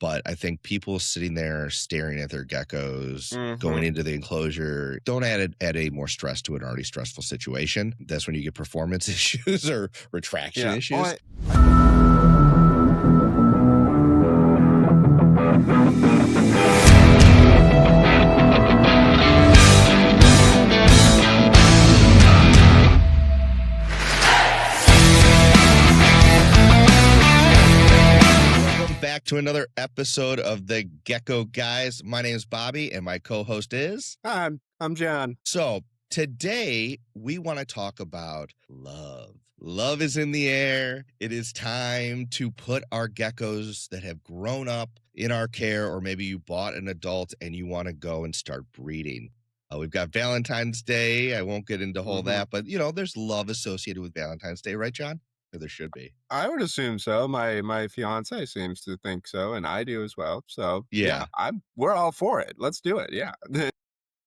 But I think people sitting there staring at their geckos, Mm-hmm. going into the enclosure, don't add a more stress to an already stressful situation. That's when you get performance issues or retraction Yeah. issues. Welcome back to another episode of the Gecko Guys. My name is Bobby, and my co-host is... Hi, I'm Jon. So today we want to talk about love. Love is in the air. It is time to put our geckos that have grown up in our care, or maybe you bought an adult and you want to go and start breeding. We've got Valentine's Day. I won't get into all that, but there's love associated with Valentine's Day, right, Jon? Or there should be. I would assume so. My fiance seems to think so, and I do as well. So Yeah. we're all for it. Let's do it. Yeah.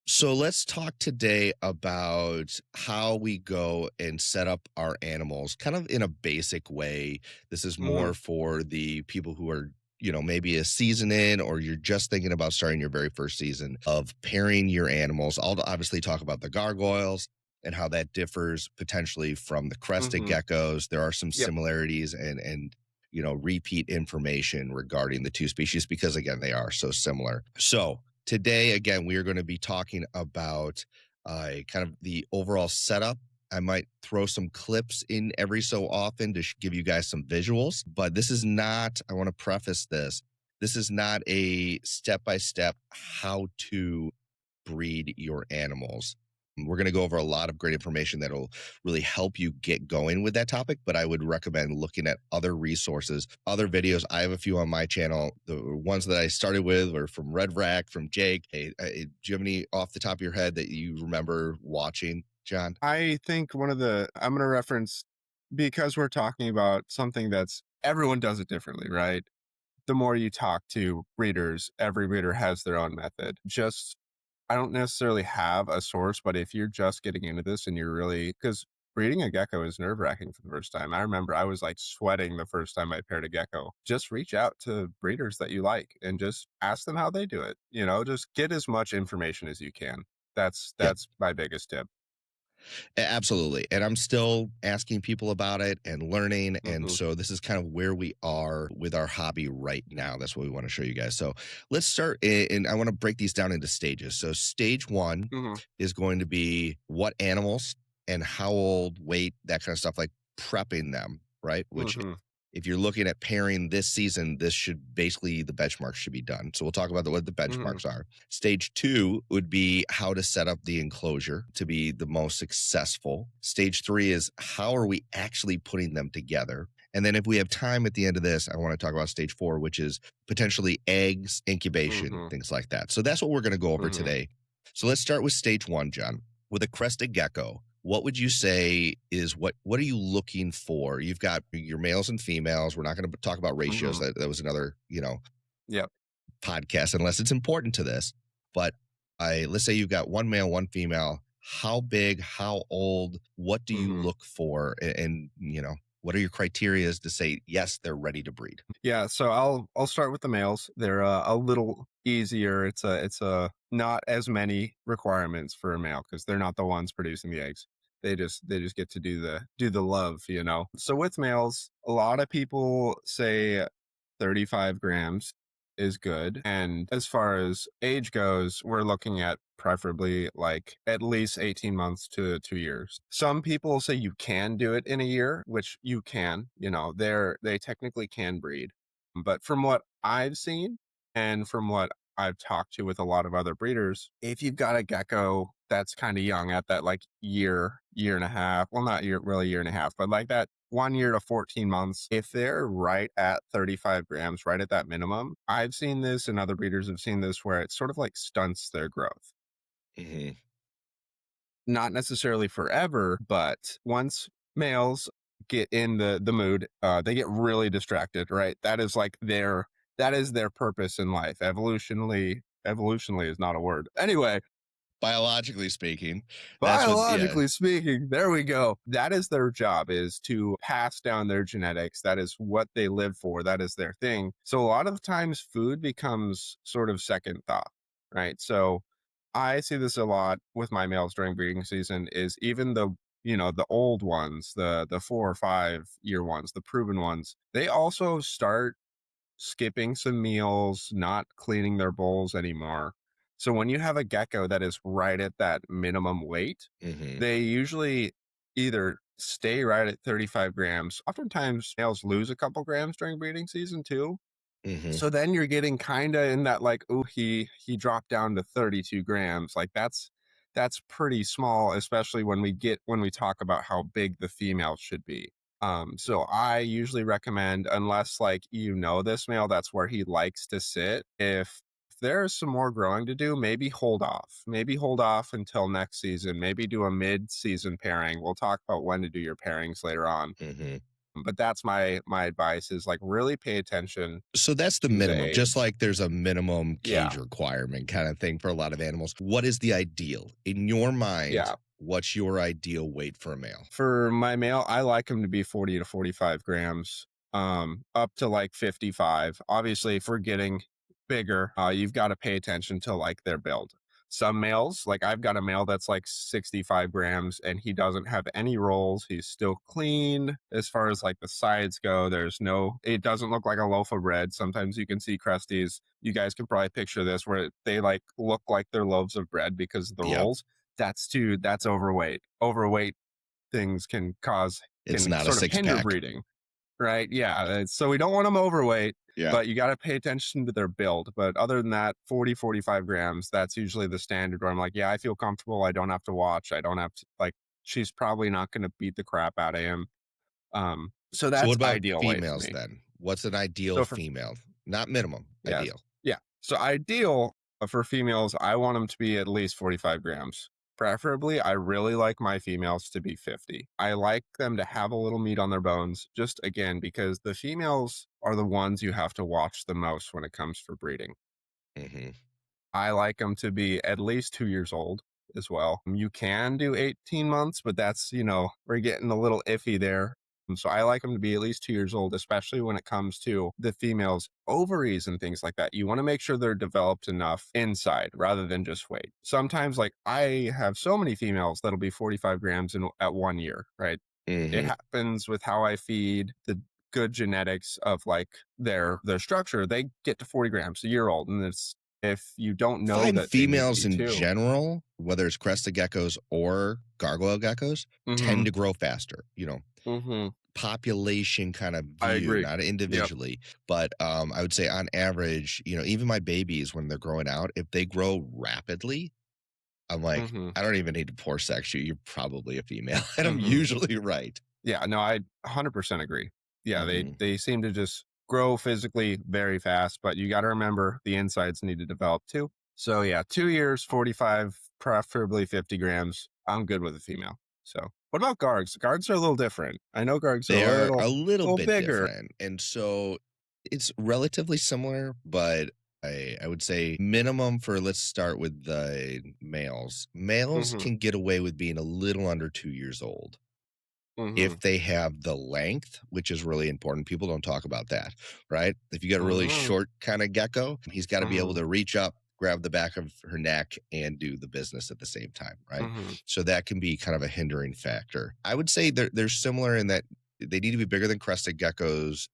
So let's talk today about how we go and set up our animals kind of in a basic way. This is more for the people who are, maybe a season in, or you're just thinking about starting your very first season of pairing your animals. I'll obviously talk about the gargoyles and how that differs potentially from the crested geckos. There are some similarities and repeat information regarding the two species because, again, they are so similar. So today, again, we are going to be talking about kind of the overall setup. I might throw some clips in every so often to give you guys some visuals, but this is not, I want to preface this is not a step-by-step how to breed your animals. We're going to go over a lot of great information that will really help you get going with that topic, but I would recommend looking at other resources, other videos. I have a few on my channel. The ones that I started with were from Red Rack, from Jake. Hey, do you have any off the top of your head that you remember watching, Jon? I think I'm going to reference, because we're talking about something that's everyone does it differently, right? The more you talk to breeders, every breeder has their own method. I don't necessarily have a source, but if you're just getting into this and you're really, because breeding a gecko is nerve-wracking for the first time. I remember I was like sweating the first time I paired a gecko. Just reach out to breeders that you like and just ask them how they do it. Just get as much information as you can. That's my biggest tip. Absolutely. And I'm still asking people about it and learning. And so this is kind of where we are with our hobby right now. That's what we want to show you guys. So let's start. And I want to break these down into stages. So stage one is going to be what animals and how old, weight, that kind of stuff, like prepping them, right? Which if you're looking at pairing this season, this should basically, the benchmarks should be done. So we'll talk about what the benchmarks are. Stage two would be how to set up the enclosure to be the most successful. Stage three is how are we actually putting them together? And then if we have time at the end of this, I want to talk about stage four, which is potentially eggs, incubation, things like that. So that's what we're going to go over today. So let's start with stage one, Jon. With a crested gecko, what would you say is what are you looking for? You've got your males and females. We're not going to talk about ratios. That was another, podcast, unless it's important to this. But let's say you've got one male, one female. How big, how old, what do you look for? And what are your criteria to say, yes, they're ready to breed? Yeah, so I'll start with the males. They're a little easier. It's a not as many requirements for a male because they're not the ones producing the eggs. They just get to do the love, So with males, a lot of people say 35 grams is good. And as far as age goes, we're looking at preferably like at least 18 months to 2 years. Some people say you can do it in a year, which you can, they technically can breed. But from what I've seen and from what I've talked to with a lot of other breeders, if you've got a gecko that's kind of young at that like year and a half, well, not really year and a half, but like that 1 year to 14 months, if they're right at 35 grams, right at that minimum, I've seen this and other breeders have seen this where it sort of like stunts their growth. Not necessarily forever, but once males get in the mood, they get really distracted, right? That is their purpose in life. Evolutionally is not a word. Anyway, Biologically speaking, that's what yeah. Biologically speaking, there we go. That is their job, is to pass down their genetics. That is what they live for. That is their thing. So a lot of times food becomes sort of second thought, right? So I see this a lot with my males during breeding season is even the old ones, the 4 or 5 year ones, the proven ones, they also start skipping some meals, not cleaning their bowls anymore. So when you have a gecko that is right at that minimum weight, Mhm, they usually either stay right at 35 grams. Oftentimes, males lose a couple grams during breeding season too. mhm, So then you're getting kind of in that like, oh, he dropped down to 32 grams. Like that's pretty small, especially when we talk about how big the female should be. So I usually recommend, unless like this male, that's where he likes to sit. If there's some more growing to do, maybe hold off. Maybe hold off until next season. Maybe do a mid-season pairing. We'll talk about when to do your pairings later on. mhm. But that's my advice is like really pay attention So that's the to the minimum, just age. like there's a minimum Yeah. cage requirement kinda thing for a lot of animals. What is the ideal? In your mind, Yeah. what's your ideal weight for a male? For my male, I like him to be 40 to 45 grams, up to like 55. Obviously, if we're getting bigger, you've got to pay attention to like their build. Some males, like I've got a male that's like 65 grams and he doesn't have any rolls. He's still clean as far as like the sides go. It doesn't look like a loaf of bread. Sometimes you can see cresties. You guys can probably picture this where they like look like they're loaves of bread because of the Yep. rolls. That's overweight. Overweight things It's can not a sort of hinder six-pack. breeding, right? Yeah, so we don't want them overweight, Yeah. but you got to pay attention to their build. But other than that, 40-45 grams, that's usually the standard where I'm like, yeah, I feel comfortable. I don't have to watch. I don't have to like. She's probably not going to beat the crap out of him. So So that's what about ideal weight for females me. then? What's an ideal So for female? Not minimum, Yes. ideal. Yeah. So ideal for females, I want them to be at least 45 grams. Preferably, I really like my females to be 50. I like them to have a little meat on their bones, just again, because the females are the ones you have to watch the most when it comes for breeding. Mhm. I like them to be at least 2 years old as well. You can do 18 months, but we're getting a little iffy there. And so I like them to be at least 2 years old, especially when it comes to the female's ovaries and things like that. You want to make sure they're developed enough inside rather than just weight. Sometimes, like I have so many females that'll be 45 grams at 1 year, right? It Mhm. happens with how I feed the good genetics of like their structure. They get to 40 grams a year old, and it's if you don't know Find that they need to females be in too. general, whether it's crested geckos or gargoyle geckos, tend Mhm. to grow faster, Mhm. population kind of I view, agree. not Yep. individually, but I would say on average, even my babies when they're growing out, if they grow rapidly, I'm like, Mhm. I don't even need to poor sex you. You're probably a female. And I'm Mhm. usually right. Yeah, no, I 100% agree. Yeah, they Hmm. they seem to just grow physically very fast, but you gotta remember the insides need to develop too. So yeah, 2 years, 45, preferably 50 grams. I'm good with a female. So what about gargs? Gargs are a little different. I know gargs are a They're a little little bit bigger. different. And so it's relatively similar, but I would say minimum for let's start with the males. Males Mhm. can get away with being a little under 2 years old if Mhm. they have the length, which is really important. People don't talk about that, right? If you got a really Mhm. short kind of gecko, he's got to be able Mhm. to reach up, grab the back of her neck, and do the business at the same time, right? Mhm. So that can be kind of a hindering factor. I would say they're similar in that they need to be bigger than crested geckos.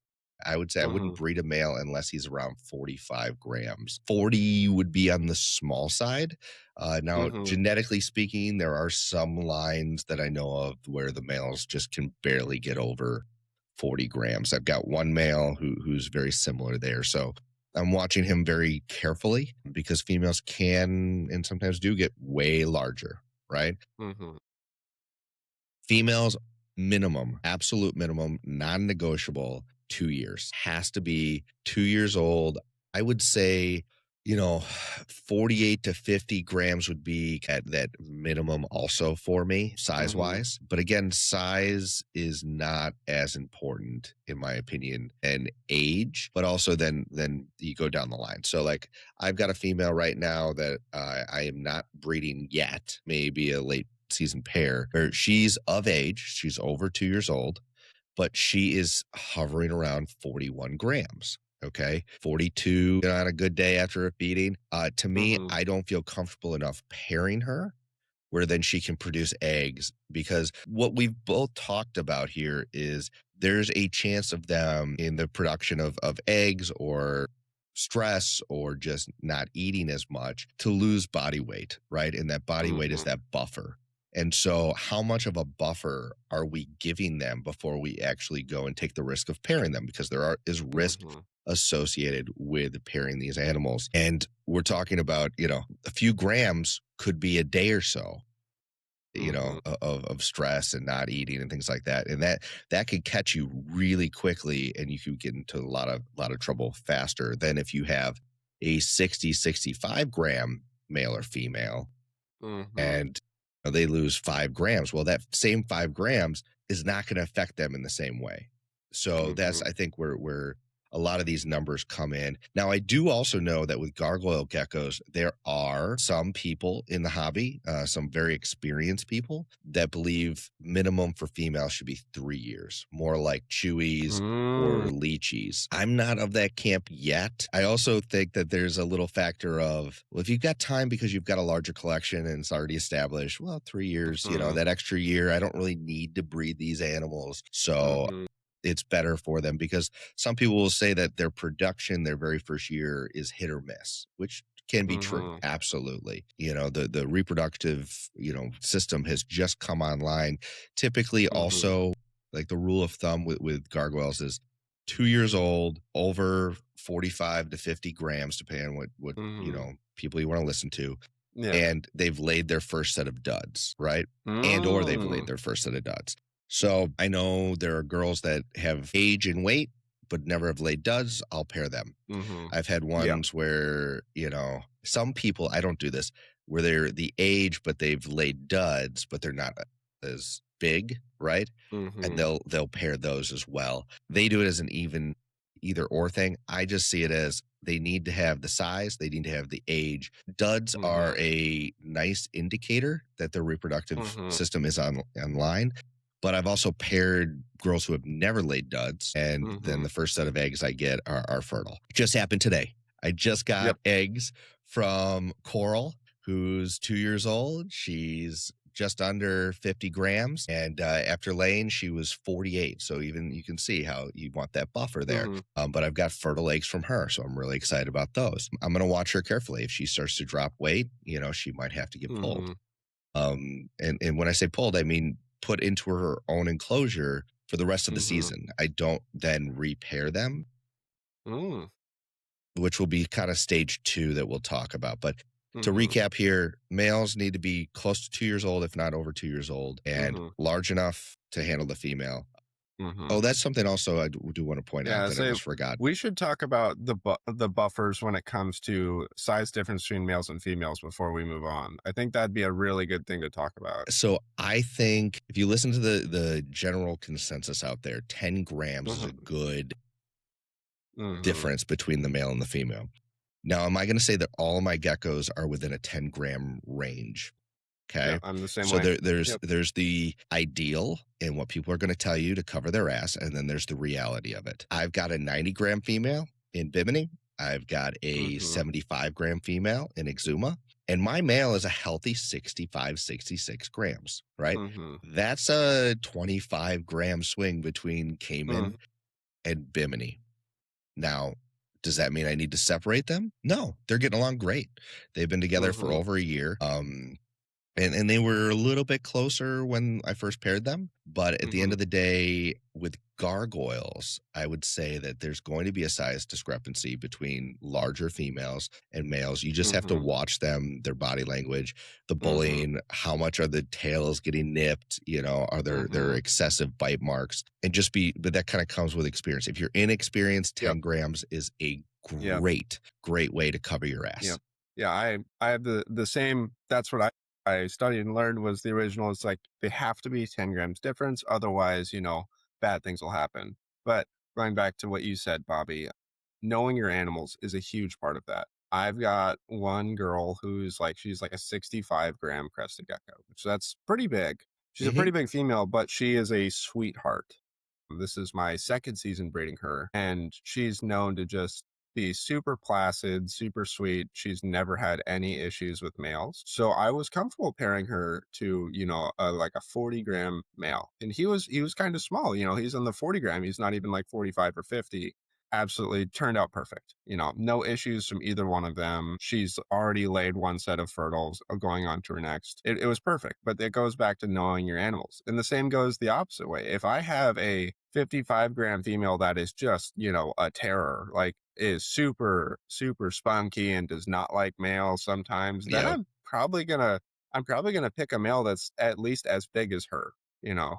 I would say I wouldn't Mhm. breed a male unless he's around 45 grams. 40 would be on the small side. Now, Mhm. genetically speaking, there are some lines that I know of where the males just can barely get over 40 grams. I've got one male who's very similar there. So I'm watching him very carefully because females can and sometimes do get way larger, right? Mhm. Females, minimum, absolute minimum, non negotiable, 2 years. Has to be 2 years old. I would say You know, 48 to 50 grams would be at that minimum also for me, size Mhm. wise. But again, size is not as important, in my opinion, and age, but also then you go down the line. So like I've got a female right now that I am not breeding yet, maybe a late season pair, or she's of age, she's over 2 years old, but she is hovering around 41 grams. Okay. 42 on a good day after a feeding. To me, Mhm. I don't feel comfortable enough pairing her where then she can produce eggs because what we've both talked about here is there's a chance of them in the production of eggs or stress or just not eating as much to lose body weight, right? And that body weight is Mhm. that buffer. And so, how much of a buffer are we giving them before we actually go and take the risk of pairing them? Because is risk Mhm. associated with pairing these animals. And we're talking about, a few grams could be a day or so, Mhm. of stress and not eating and things like that. And that could catch you really quickly and you could get into a lot of trouble faster than if you have a 60-65 gram male or female Mhm. and they lose 5 grams. Well, that same 5 grams is not going to affect them in the same way. So that's, Mhm. I think, where a lot of these numbers come in. Now, I do also know that with gargoyle geckos, there are some people in the hobby, some very experienced people that believe minimum for females should be 3 years, more like chewies or Mm. lychees. I'm not of that camp yet. I also think that there's a little factor of, well, if you've got time because you've got a larger collection and it's already established, well, 3 years, Mhm. that extra year, I don't really need to breed these animals. So Mhm. it's better for them because some people will say that their production their very first year is hit or miss, which can be true. Mhm. Absolutely. The reproductive, system has just come online. Typically Mhm. also like the rule of thumb with gargoyles is 2 years old, over 45 to 50 grams, depending on what Mhm. people you want to listen to. Yeah. And they've laid their first set of duds, right? And or they've laid Mm. their first set of duds. So I know there are girls that have age and weight, but never have laid duds. I'll pair them. Mhm. I've had Yeah. ones where, some people, I don't do this, where they're the age, but they've laid duds, but they're not as big, right? And Mhm. they'll pair those as well. They do it as an even either or thing. I just see it as they need to have the size, they need to have the age. Duds are Mhm. a nice indicator that their reproductive Mhm. system is online. But I've also paired girls who have never laid duds, and then Mhm. the first set of eggs I get are fertile. Just happened today. I just got Yep. eggs from Coral, who's 2 years old. She's just under 50 grams. And after laying, she was 48. So even you can see how you want that buffer there. Mhm. But I've got fertile eggs from her. So I'm really excited about those. I'm going to watch her carefully. If she starts to drop weight, she might have to get pulled. Mhm. And when I say pulled, I mean put into her own enclosure for the rest of the Mhm. season. I don't then repair them, Mm. which will be kind of stage two that we'll talk about. But to Mhm. recap here, males need to be close to 2 years old, if not over 2 years old, and Mhm. large enough to handle the female. Mhm. Oh, that's something also I do want to point out Yeah, that I so almost forgot. we should talk about the buffers when it comes to size difference between males and females before we move on. I think that'd be a really good thing to talk about. So I think if you listen to the general consensus out there, 10 grams is a Mhm. good Mhm. difference between the male and the female. Now, am I going to say that all of my geckos are within a 10-gram range? Yeah, Okay. I'm the same So way. there's Yep. there's the ideal and what people are going to tell you to cover their ass, and then there's the reality of it. I've got a 90-gram female in Bimini. I've got a Mhm. 75-gram female in Exuma, and my male is a healthy 65, 66 grams, right? Mhm. That's a 25-gram swing between Cayman Mhm. and Bimini. Now, does that mean I need to separate them? No, they're getting along great. They've been together for Mhm. over a year. And they were a little bit closer when I first paired them, but at the end Mhm. of the day, with gargoyles, I would say that there's going to be a size discrepancy between larger females and males. You just have to Mhm. watch them, their body language, the Mhm. bullying, how much are the tails getting nipped, are there Mhm. excessive bite marks, and just be but that kind of comes with experience. If you're inexperienced, Yep. 10 grams is a Yeah. great way to cover your Yeah. ass. Yeah, I have the same. That's what I studied and learned was the original. It's like they have to be 10 grams difference, otherwise, bad things will happen. But going back to what you said, Bobby, knowing your animals is a huge part of that. I've got one girl who's like she's like a 65-gram crested gecko, which that's pretty big. She's a Mhm. pretty big female, but she is a sweetheart. This is my second season breeding her, and she's known to just be super placid, super sweet. She's never had any issues with males. So I was comfortable pairing her to, like a 40-gram male. And he was kind of small, he's on the 40-gram. He's not even like 45 or 50. Absolutely turned out perfect. No issues from either one of them. She's already laid one set of fertiles, going on to her next. It was perfect, but it goes back to knowing your animals. And the same goes the opposite way. If I have a 55-gram female that is just, a terror, like is super, super spunky and does not like males sometimes, then Yep. I'm probably gonna pick a male that's at least as big as her,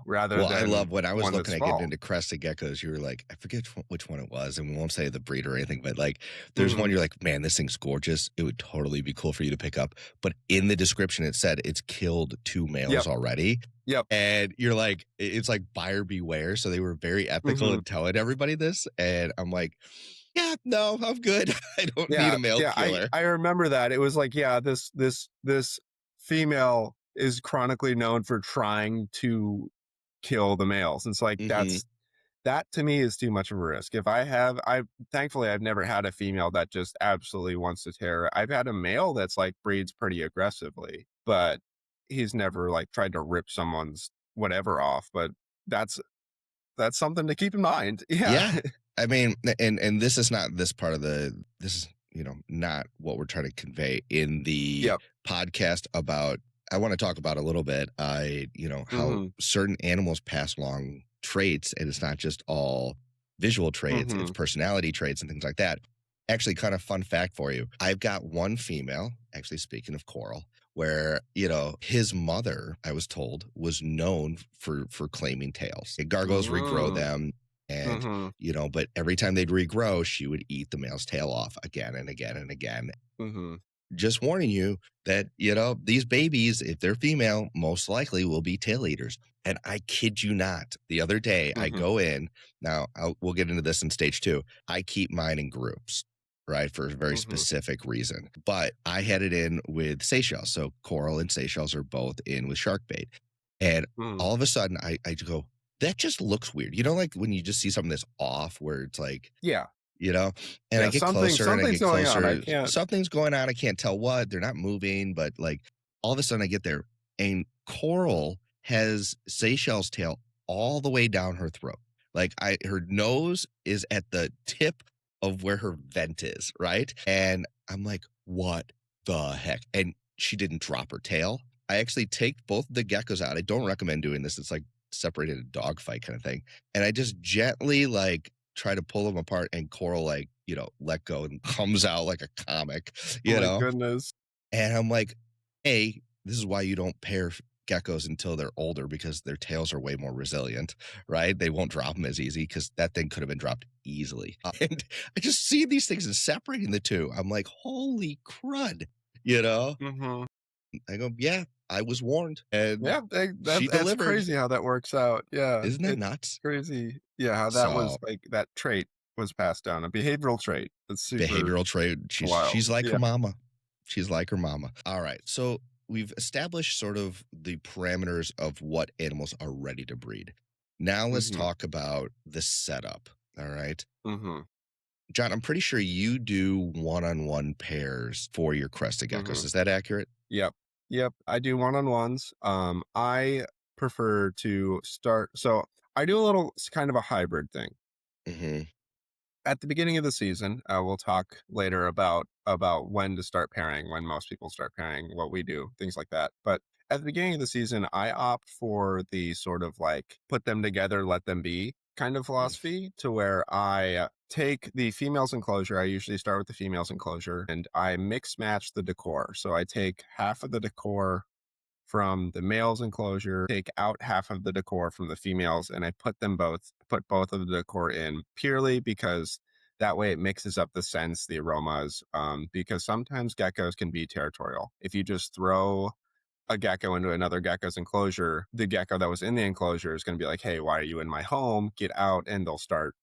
rather Well, I than love when I was one looking that's at getting small. into crested geckos, you were like, I forget which one it was, and we won't say the breed or anything, but like, there's one Hmm. you're like, man, this thing's gorgeous. It would totally be cool for you to pick up. But in the description, it said it's killed two males Yep. already. Yep. And you're like, it's like buyer beware. So they were very ethical Hmm. in telling everybody this. And I'm like, yeah, no, I'm good. I don't need Yeah, a male yeah, I killer. I remember that. It was like, yeah, this female is chronically known for trying to kill the males. It's like Hmm. that to me is too much of a risk. If I thankfully I've never had a female that just absolutely wants to tear. I've had a male that's like breeds pretty aggressively, but he's never like tried to rip someone's whatever off. But that's that's something to keep in mind. Yeah. Yeah. I mean, and this is not this part of this is, not what we're trying to convey in the Yep. podcast about I want to talk about a little bit how Mhm. certain animals pass along traits and it's not just all visual traits, it's Mhm. personality traits and things like that. Actually, kind of fun fact for you. I've got one female, actually speaking of Coral, where his mother, I was told, was known for claiming tails. Gargoyles regrow Mm. them, and Mhm. but every time they'd regrow, she would eat the male's tail off again and again and again. Mhm. Just warning you that these babies, if they're female, most likely will be tail eaters. And I kid you not, the other day I Mhm. go in. Now we'll get into this in stage two. I keep mine in groups, right, for a very Mhm. specific reason. But I had it in with Seychelles, so Coral and Seychelles are both in with shark bait, and Mhm. all of a sudden I go, that just looks weird. Like when you just see something that's off, where it's like Yeah. you know? And I Yeah, get something closer and I something's get going on. I closer. can't. Something's going on. I can't tell what. They're not moving, but like all of a sudden I get there and Coral has Seychelles tail all the way down her throat. Like her nose is at the tip of where her vent is, right? And I'm like, what the heck? And she didn't drop her tail. I actually take both the geckos out. I don't recommend doing this. It's like separated a dog fight kind of thing. And I just gently like try to pull them apart and Coral like, let go and comes out like a comic, Oh you my know? goodness. And I'm like, hey, this is why you don't pair geckos until they're older because their tails are way more resilient, right? They won't drop them as easy because that thing could have been dropped easily. And I just see these things and separating the two. I'm like, holy crud, you know? Mhm. I go, yeah, I was warned and Yeah, she that's delivered. crazy how that works out. Yeah, Isn't that it's nuts? crazy. Yeah, how that was So like that trait was passed down, a behavioral trait. That's super behavioral trait. wild. She's like her Yeah. mama. She's like her mama. All right. So we've established sort of the parameters of what animals are ready to breed. Now let's Mhm. talk about the setup. All right. Mhm. John, I'm pretty sure you do one-on-one pairs for your crested geckos. Mhm. Is that accurate? Yep. Yep. I do one-on-ones. I prefer to start so I do a little kind of a hybrid thing. Hmm. At the beginning of the season, we'll talk later about when to start pairing, when most people start pairing, what we do, things like that. But at the beginning of the season, I opt for the sort of like put them together, let them be kind of philosophy, to where I take the females enclosure. I usually start with the females enclosure and I mix match the decor. So I take half of the decor from the male's enclosure, take out half of the decor from the females, and I put both of the decor in purely because That way it mixes up the scents, the aromas, because sometimes geckos can be territorial. If you just throw a gecko into another gecko's enclosure, the gecko that was in the enclosure is going to be like, "Hey, why are you in my home? Get out." And they'll start,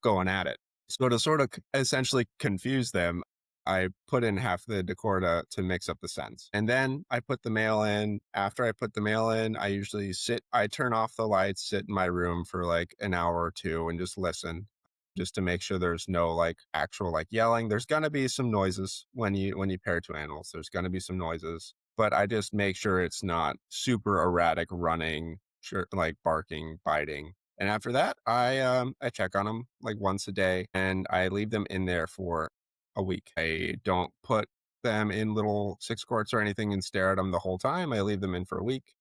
going at it. So to sort of essentially confuse them, I put in half the decor to mix up the scents. And then I put the male in. After I put the male in, I turn off the lights, sit in my room for like an hour or two and just listen, just to make sure there's no like actual like yelling. There's gonna be some noises when you pair two animals. There's gonna be some noises, but I just make sure it's not super erratic running, sure, like barking, biting. And after that, I check on them like once a day, and I leave them in there for a week. I don't put them in little six quarts or anything and stare at them the whole time. I leave them in for a week,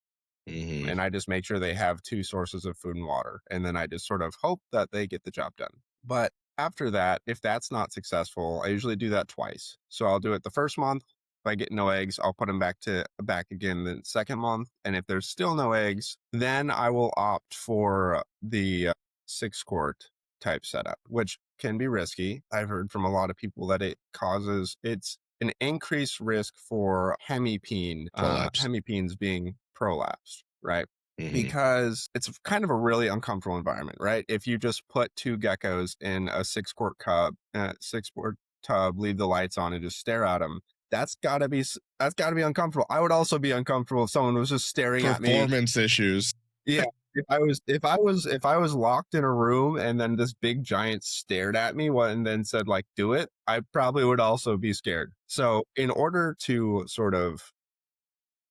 Mhm. and I just make sure they have two sources of food and water. And then I just sort of hope that they get the job done. But after that, if that's not successful, I usually do that twice. So I'll do it the first month. If I get no eggs, I'll put them back again the second month. And if there's still no eggs, then I will opt for the 6 quart type setup, which can be risky. I've heard from a lot of people that it's an increased risk for hemipene, Prolapse. hemipenes being prolapsed, right? Mhm. Because it's kind of a really uncomfortable environment, right? If you just put two geckos in a 6 quart tub, leave the lights on, and just stare at them, that's gotta be uncomfortable. I would also be uncomfortable if someone was just staring at me. Performance issues. Yeah, if I was locked in a room and then this big giant stared at me and then said like do it, I probably would also be scared. So in order to sort of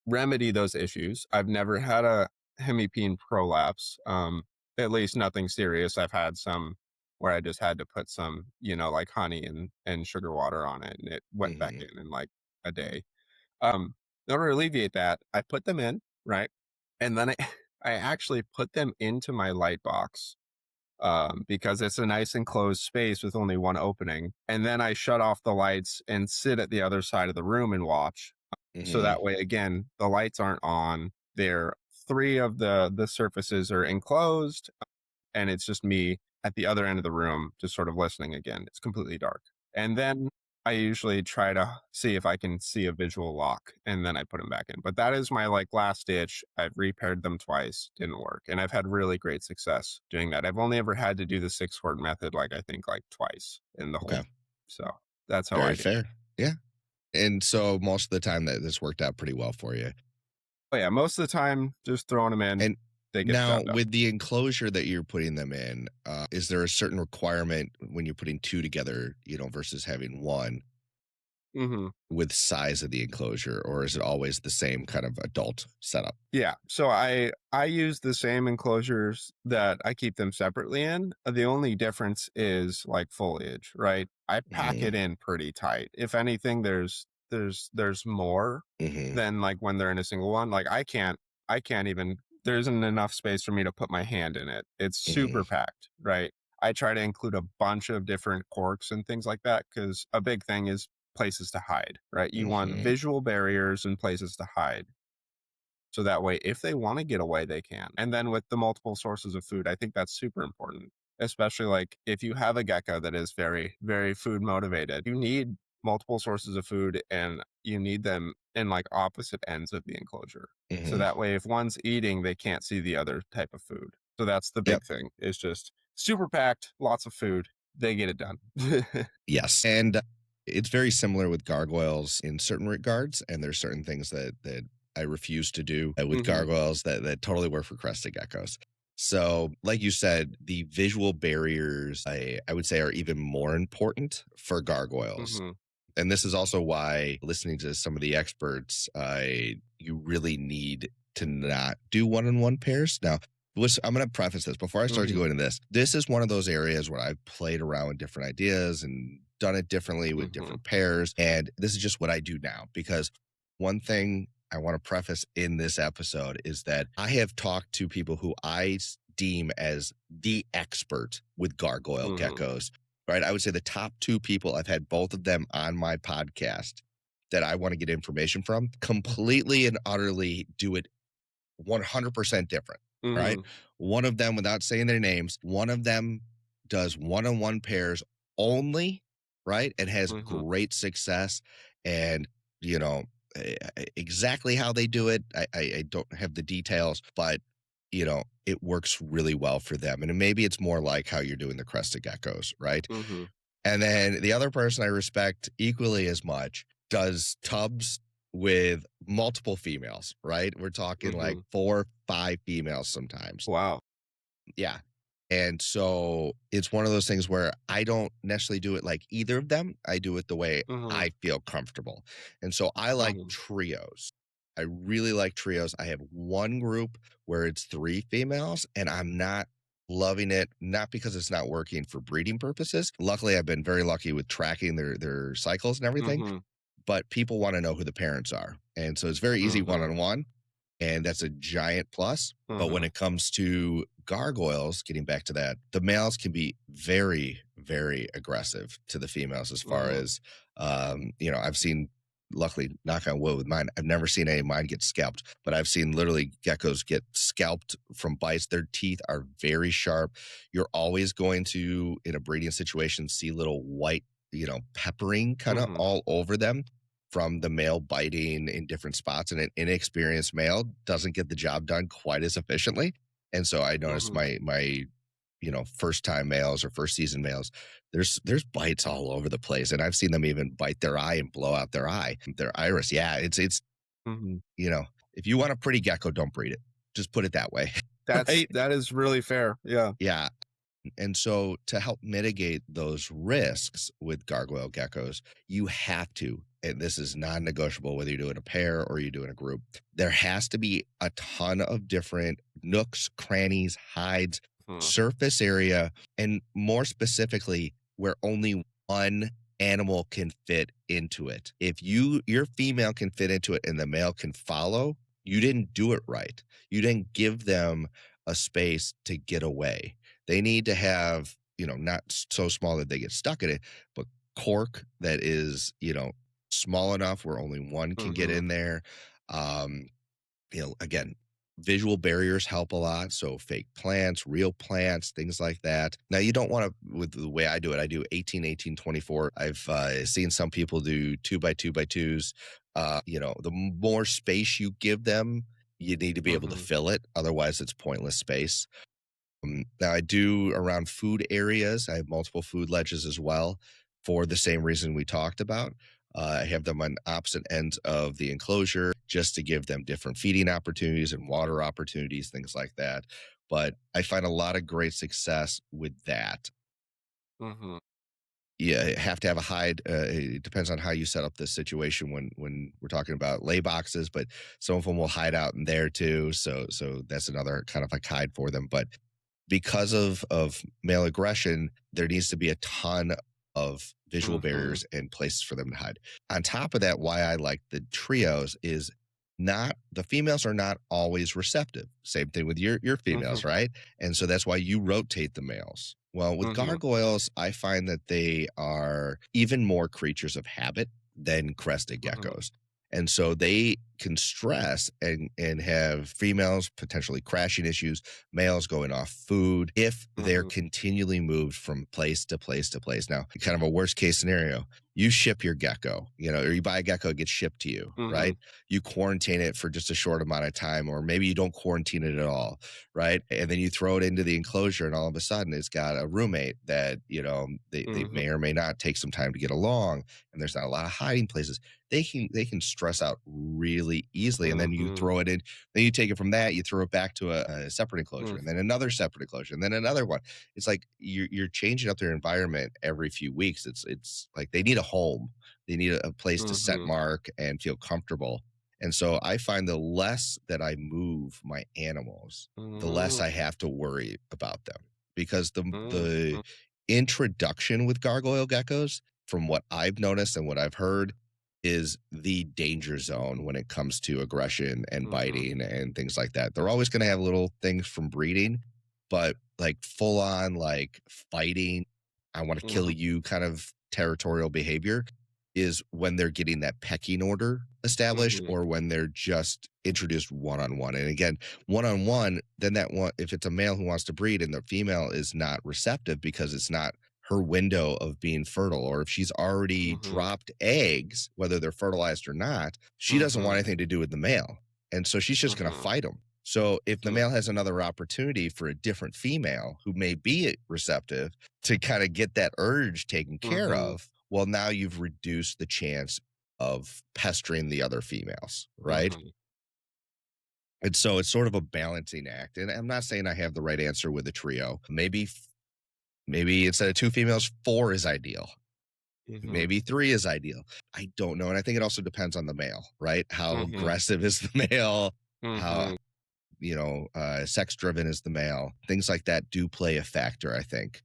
remedy those issues, I've never had a hemipene prolapse. At least nothing serious. I've had some where I just had to put some, like honey and sugar water on it, and it went back Mhm. in like a day. In order to alleviate that, I put them in, right? And then I actually put them into my light box, because it's a nice enclosed space with only one opening. And then I shut off the lights and sit at the other side of the room and watch. So Mhm. that way, again, the lights aren't on. They're three of the surfaces are enclosed, and it's just me at the other end of the room, just sort of listening again. It's completely dark. And then I usually try to see if I can see a visual lock, and then I put them back in. But that is my like last ditch. I've repaired them twice, didn't work. And I've had really great success doing that. I've only ever had to do the 6 quart method, like I think like twice in the whole. Okay. So that's how I Very do it. fair. Yeah. And so most of the time that this worked out pretty well for you. Oh yeah, most of the time, just throwing them in, And they get the now job done. with the enclosure that you're putting them in, is there a certain requirement when you're putting two together, versus having one Hmm. with size of the enclosure, or is it always the same kind of adult setup? Yeah, so I use the same enclosures that I keep them separately in. The only difference is like foliage, right? I pack it Mhm. in pretty tight. If anything, there's more Mhm. than like when they're in a single one. Like I can't even there isn't enough space for me to put my hand in it. It's Mhm. super packed, right? I try to include a bunch of different corks and things like that because a big thing is places to hide, right? You want Mhm. visual barriers and places to hide. So that way, if they want to get away, they can. And then with the multiple sources of food, I think that's super important, especially like if you have a gecko that is very, very food motivated, you need multiple sources of food and you need them in like opposite ends of the enclosure. So Mhm. that way, if one's eating, they can't see the other type of food. So that's the Yep. big thing is just super packed, lots of food. They get it done. Yes. And it's very similar with gargoyles in certain regards, and there's certain things that I refuse to do with Hmm. gargoyles that totally work for crested geckos. So, like you said, the visual barriers I would say are even more important for gargoyles. Hmm. And this is also why listening to some of the experts, you really need to not do one-on-one pairs. Now, I'm going to preface this before I start to Hmm. go into this. This is one of those areas where I've played around with different ideas and done it differently with Hmm. different pairs. And this is just what I do now because one thing I want to preface in this episode is that I have talked to people who deem as the expert with gargoyle Hmm. geckos, right? I would say the top two people, I've had both of them on my podcast that I want to get information from, completely and utterly do it 100% different. All right. Hmm. One of them, without saying their names, one of them does one on one pairs only, right? And has Mhm. great success. And, you know, exactly how they do it, I don't have the details, but, it works really well for them. And maybe it's more like how you're doing the crested geckos, right? Mhm. And then the other person I respect equally as much does tubs with multiple females, right? We're talking like Mhm. 4, 5 females sometimes. Wow. Yeah. And so it's one of those things where I don't necessarily do it like either of them. I do it the way Mhm. I feel comfortable. And so I like Mhm. trios. I really like trios. I have one group where it's 3 females, and I'm not loving it, not because it's not working for breeding purposes. Luckily, I've been very lucky with tracking their cycles and everything, Mhm. but people want to know who the parents are. And so it's very easy one Mhm. on one, and that's a giant plus. But when Mhm. it comes to gargoyles, getting back to that, the males can be very, very aggressive to the females as far Mhm. as, I've seen, luckily, knock on wood with mine, I've never seen any of mine get scalped, but I've seen literally geckos get scalped from bites. Their teeth are very sharp. You're always going to, in a breeding situation, see little white, peppering kind of Mhm. all over them from the male biting in different spots, and an inexperienced male doesn't get the job done quite as efficiently. And so I noticed Mhm. my first time males or first season males, there's bites all over the place, and I've seen them even bite their eye and blow out their iris. Yeah, it's Mhm. you know, if you want a pretty gecko, don't breed it. Just put it that way, right? That is really fair. Yeah. Yeah. And so to help mitigate those risks with gargoyle geckos, you have to, and this is non-negotiable whether you're doing a pair or you're doing a group, there has to be a ton of different nooks, crannies, hides, Mhm. surface area, and more specifically, where only one animal can fit into it. If your female can fit into it and the male can follow, you didn't do it right. You didn't give them a space to get away. They need to have, not so small that they get stuck in it, but cork that is, small enough where only one can get Mhm. in there. Um, again, visual barriers help a lot. So fake plants, real plants, things like that. Now you don't want to, with the way I do it, I do 18, 18, 24. I've seen some people do 2 by 2 by 2s. The more space you give them, you need to be able to Mhm. fill it. Otherwise, it's pointless space. Now I do around food areas. I have multiple food ledges as well for the same reason we talked about. I have them on opposite ends of the enclosure just to give them different feeding opportunities and water opportunities, things like that. But I find a lot of great success with that. Mhm. Yeah, you have to have a hide. It depends on how you set up the situation when we're talking about lay boxes, but some of them will hide out in there too. So that's another kind of like hide for them. But because of male aggression, there needs to be a ton of visual Mhm. barriers and places for them to hide. On top of that, why I like the trios is not the females are not always receptive. Same thing with your Mhm. females, right? And so that's why you rotate the males. Well, with Mhm. gargoyles, I find that they are even more creatures of habit than crested Mhm. geckos. And so they can stress and have females potentially crashing issues, males going off food if they're Mhm. continually moved from place to place to place. Now, kind of a worst case scenario, you ship your gecko, or you buy a gecko, it gets shipped to you, right? Mhm. You quarantine it for just a short amount of time, or maybe you don't quarantine it at all, right? And then you throw it into the enclosure, and all of a sudden it's got a roommate that, they may Mhm. or may not take some time to get along, and there's not a lot of hiding places. They can stress out really easily. And then you Mhm. throw it in, then you take it from that, you throw it back to a separate enclosure, Mhm. and then another separate enclosure, and then another one. It's like you're changing up their environment every few weeks. It's like they need a home. They need a place to set Mhm. mark and feel comfortable. And so I find the less that I move my animals, the less Mhm. I have to worry about them. Because the Mhm. introduction with gargoyle geckos, from what I've noticed and what I've heard, is the danger zone when it comes to aggression and Mhm. biting and things like that. They're always going to have little things from breeding, but like full on like fighting, I want to kill Mhm. you kind of territorial behavior is when they're getting that pecking order established Mhm. or when they're just introduced one on one. And again, one on one, then that one, if it's a male who wants to breed and the female is not receptive because it's not her window of being fertile, or if she's already Mhm. dropped eggs, whether they're fertilized or not, she doesn't want Mhm. anything to do with the male. And so she's just going to Mhm. fight him. So if the Mhm. male has another opportunity for a different female who may be receptive to kind of get that urge taken care Mhm. of, well, now you've reduced the chance of pestering the other females, right? Mhm. And so it's sort of a balancing act. And I'm not saying I have the right answer with a trio. Maybe instead of two females, four is ideal. Mhm. Maybe three is ideal. I don't know. And I think it also depends on the male, right? How Mhm. aggressive is the male? How, Mhm. sex driven is the male? Things like that do play a factor, I think.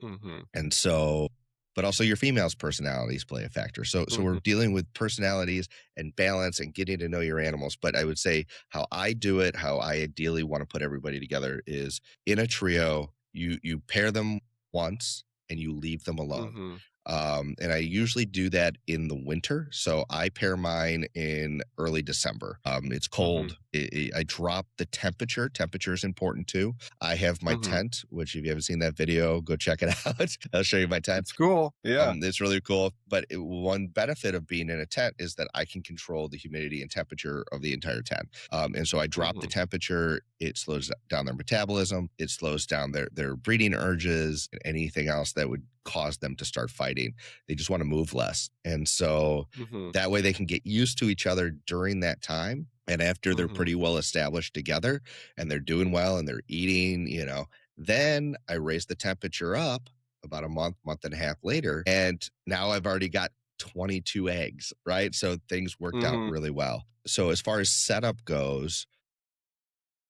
Mhm. And so, but also your female's personalities play a factor. So we're Mhm. dealing with personalities and balance and getting to know your animals. But I would say how I do it, how I ideally want to put everybody together is in a trio, you pair them once and you leave them alone. Mhm. And I usually do that in the winter. So I pair mine in early December. It's Mhm. cold. I drop the temperature. Temperature is important too. I have my Mhm. tent, which if you haven't seen that video, go check it out. I'll show you my tent. It's cool. Yeah. It's really cool. But one benefit of being in a tent is that I can control the humidity and temperature of the entire tent. And so I drop the Mhm. temperature. It slows down their metabolism. It slows down their breeding urges and anything else that would cause them to start fighting. They just want to move less. And so Mhm. that way they can get used to each other during that time. And after they're Mhm. pretty well established together and they're doing well and they're eating, then I raise the temperature up about a month and a half later. And now I've already got 22 eggs, right? So things worked out Mhm. really well. So as far as setup goes,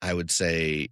I would say,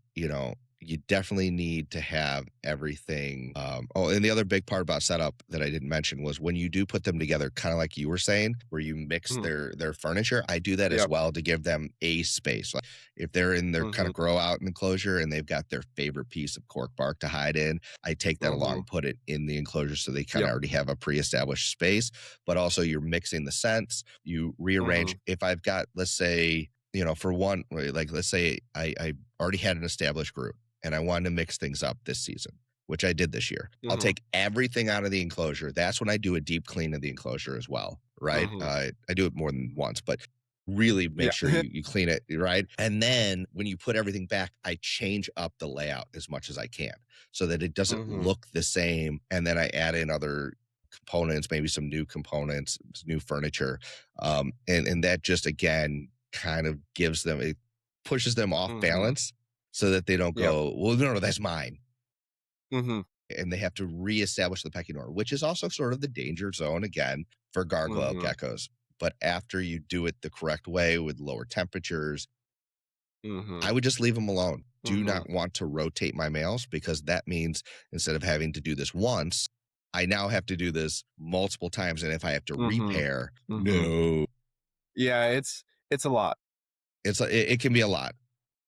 you definitely need to have everything. And the other big part about setup that I didn't mention was when you do put them together, kind of like you were saying, where you mix Mhm. their furniture. I do that as Yep. well to give them a space. Like if they're in their kind Mhm. of grow out enclosure and they've got their favorite piece of cork bark to hide in, I take that Mhm. along, put it in the enclosure so they kind of Yep. already have a pre-established space. But also you're mixing the scents. You rearrange. Mhm. If I've got, let's say, for one, like let's say I already had an established group and I wanted to mix things up this season, which I did this year. I'll Mhm. take everything out of the enclosure. That's when I do a deep clean of the enclosure as well, right? Mhm. I do it more than once, but really make Yeah. sure you clean it, right? And then when you put everything back, I change up the layout as much as I can so that it doesn't Mhm. look the same. And then I add in other components, maybe some new components, new furniture. And that just again kind of gives them, it pushes them off Mhm. balance so that they don't Yep. go, well, no, that's mine. Mhm. And they have to reestablish the pecking order, which is also sort of the danger zone again for gargoyle Mhm. geckos. But after you do it the correct way with lower temperatures, Mhm. I would just leave them alone. Do Mhm. not want to rotate my males because that means instead of having to do this once, I now have to do this multiple times. And if I have to Mhm. repair, Mhm. no, Yeah, it's a lot. it can be a lot.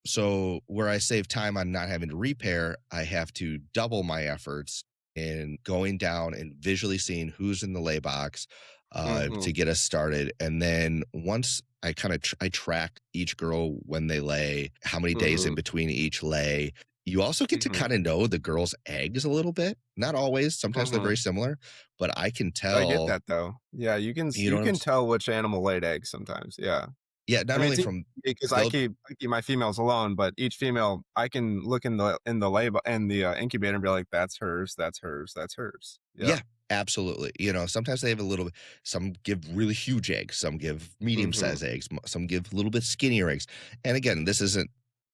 So where I save time on not having to repair, I have to double my efforts in going down and visually seeing who's in the lay box to Mhm. get us started. And then once I kind of I track each girl when they lay, how many days in Mhm. between each lay. You also get to Mhm. kind of know the girl's eggs a little bit. Not always. Sometimes they're Mhm. very similar, but I can I get tell. that though. Yeah, You know you what I'm? can tell which animal laid eggs sometimes. Yeah. Yeah. I Not mean, only it's easy from because they'll I keep my females alone, but each female I can look in the lab in the incubator and be like, that's hers, that's hers, that's hers. Yep. Yeah, absolutely. Sometimes they have a little bit, some give really huge eggs, some give medium Mhm. sized eggs, some give a little bit skinnier eggs. And again, this isn't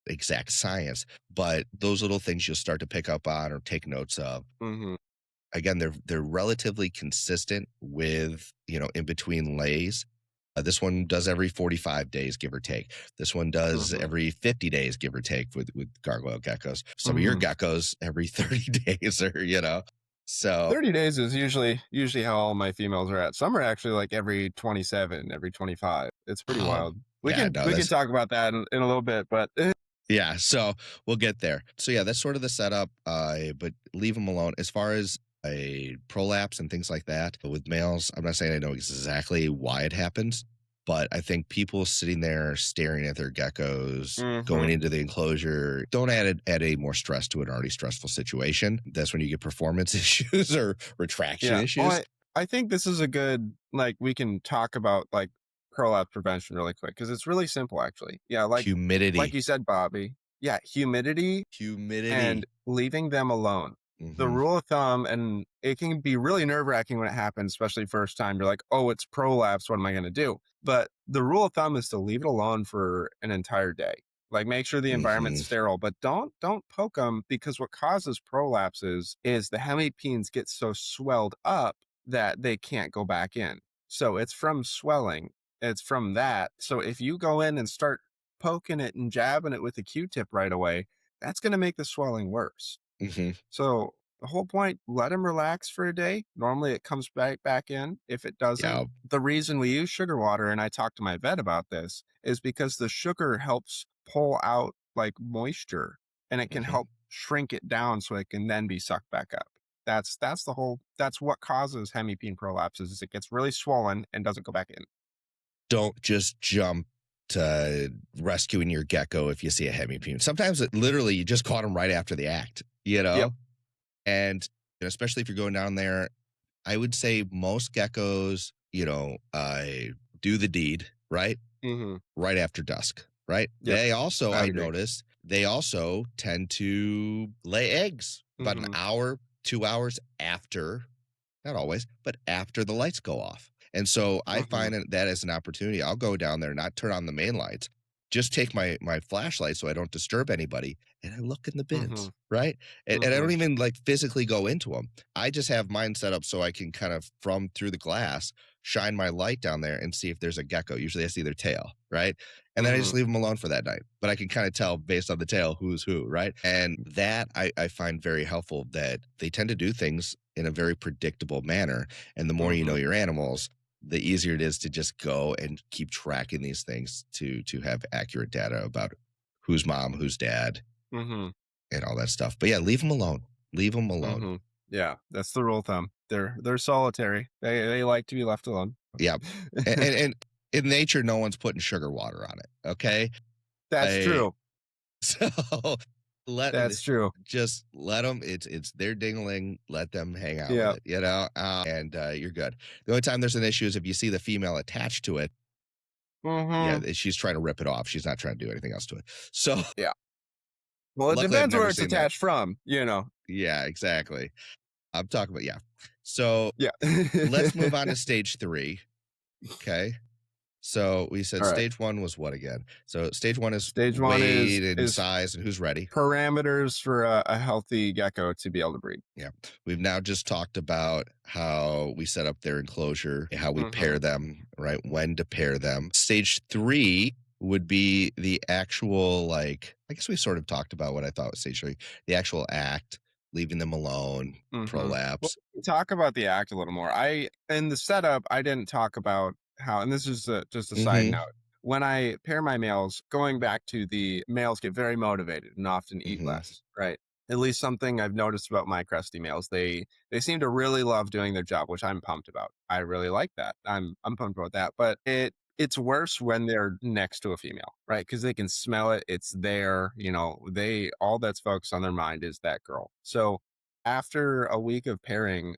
exact science, but those little things you'll start to pick up on or take notes of. Mhm. Again, they're relatively consistent with, in between lays. This one does every 45 days, give or take. This one does Mhm. every 50 days, give or take, with gargoyle geckos. Some of your Mhm. geckos every 30 days, or. So 30 days is usually how all my females are at. Some are actually like every 27, every 25. It's pretty Oh, wild. yeah, no, We can that's talk about that in a little bit, but yeah, so we'll get there. So yeah, that's sort of the setup, but leave them alone. As far as a prolapse and things like that with males, I'm not saying I know exactly why it happens, But I think people sitting there staring at their geckos, going Mhm. into the enclosure, don't add any more stress to an already stressful situation. That's when you get performance issues or retraction Yeah. Well, issues. I think this is a good, like, we can talk about, like, prolapse prevention really quick because it's really simple, actually. Yeah, like Humidity. you said, Bobby. Yeah, humidity and Humidity. leaving them alone. The Mhm. rule of thumb, and it can be really nerve-wracking when it happens, especially first time. You're like, "Oh, it's prolapse. What am I gonna do?" But the rule of thumb is to leave it alone for an entire day. Like, make sure the environment's Mhm. sterile, but don't poke them because what causes prolapses is the hemipenes get so swelled up that they can't go back in. So it's from swelling. It's from that. So if you go in and start poking it and jabbing it with a Q-tip right away, that's gonna make the swelling worse. Mhm. So the whole point, let him relax for a day. Normally it comes back in. If it doesn't, Yeah. the reason we use sugar water, and I talked to my vet about this, is because the sugar helps pull out like moisture and it can Mhm. help shrink it down so it can then be sucked back up. That's what causes hemipene prolapses is it gets really swollen and doesn't go back in. Don't just jump to rescuing your gecko if you see a hemipenis. Sometimes it literally you just caught him right after the act, you Yep. know? And especially if you're going down there, I would say most geckos, do the deed, right? Hmm. Right after dusk, right? Yep. I I would agree. noticed, they also tend to lay eggs about an Hmm. hour, 2 hours after, not always, but after the lights go off. And so I Hmm. find that as an opportunity. I'll go down there, not turn on the main lights, just take my flashlight so I don't disturb anybody, and I look in the Hmm. bins, right? And I Hmm. don't even like physically go into them. I just have mine set up so I can kind of from through the glass shine my light down there and see if there's a gecko. Usually I see their tail, right? And then I just Hmm. leave them alone for that night. But I can kind of tell based on the tail who's who, right? And that I find very helpful that they tend to do things in a very predictable manner. And the more you know Hmm. your animals, the easier it is to just go and keep tracking these things to have accurate data about who's mom, who's dad, Hmm. and all that stuff. But yeah, leave them alone. Leave them alone. Mhm. Yeah, that's the rule of thumb. They're solitary. They like to be left alone. Yeah. And in nature, no one's putting sugar water on it. Okay. That's I true. so let That's true. just let them. It's their dingling. Let them hang out with Yeah. it. And you're good. The only time there's an issue is if you see the female attached to it. Yeah, Mhm. she's trying to rip it off. She's not trying to do anything else to it. So Yeah. Well, it luckily, I've depends where never it's seen that. attached from. Yeah, exactly. I'm talking about yeah. So Yeah. let's move on to stage 3, okay? So we said Alright. stage 1 was what again? So stage 1 is Stage 1 weight and is size and who's ready. parameters for a healthy gecko to be able to breed. Yeah. We've now just talked about how we set up their enclosure, how we pair Mhm. them, right? When to pair them. Stage 3 would be the actual, like, I guess we sort of talked about what I thought was stage 3, the actual act, leaving them alone, Mhm. Well, prolapse. we can talk about the act a little more. I in the setup, I didn't talk about how, and this is just a side Mm-hmm. note. When I pair my males, going back to the males get very motivated and often eat Mm-hmm. less, right? At least something I've noticed about my cresty males. They seem to really love doing their job, which I'm pumped about. I really like that. I'm pumped about that. But it's worse when they're next to a female, right? Because they can smell it. It's there. They all that's focused on their mind is that girl. So after a week of pairing,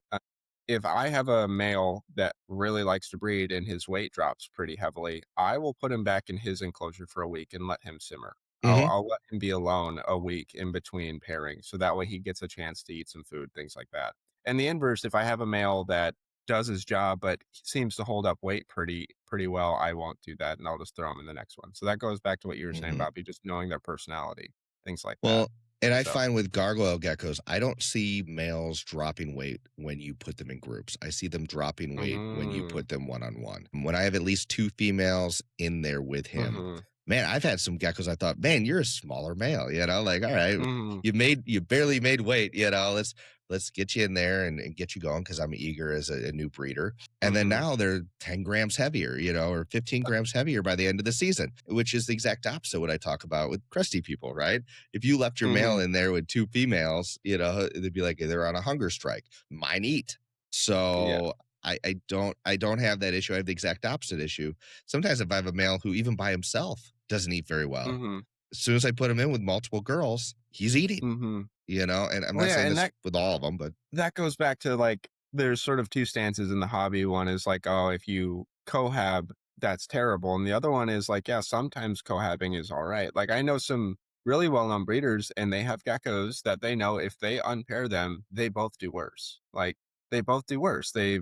if I have a male that really likes to breed and his weight drops pretty heavily, I will put him back in his enclosure for a week and let him simmer. I'll, Mm-hmm. I'll let him be alone a week in between pairing. So that way he gets a chance to eat some food, things like that. And the inverse, if I have a male that does his job but seems to hold up weight pretty well, I won't do that and I'll just throw him in the next one. So that goes back to what you were saying, Mm-hmm. Bobby, just knowing their personality, things like that. Well, and I So find with gargoyle geckos, I don't see males dropping weight when you put them in groups. I see them dropping weight when you mm, put them one on one. When I have at least 2 females in there with him, mhm, man, I've had some geckos I thought, man, you're a smaller male, like, all right, mhm. you barely made weight, let's get you in there and get you going because I'm eager as a new breeder. And then Mhm. now they're 10 grams heavier, or 15 grams heavier by the end of the season, which is the exact opposite what I talk about with crusty people, right? If you left your male Mhm. in there with 2 females, they'd be like they're on a hunger strike. Mine eat. Yeah. So I don't have that issue. I have the exact opposite issue. Sometimes if I have a male who even by himself doesn't eat very well, Mhm. as soon as I put him in with multiple girls, he's eating, Mhm. and I'm Well, not yeah, saying and this that with all of them, but that goes back to like there's sort of two stances in the hobby. One is like, oh, if you cohab, that's terrible. And the other one is like, yeah, sometimes cohabbing is all right. Like I know some really well-known breeders and they have geckos that they know if they unpair them, they both do worse. Like they both do worse. They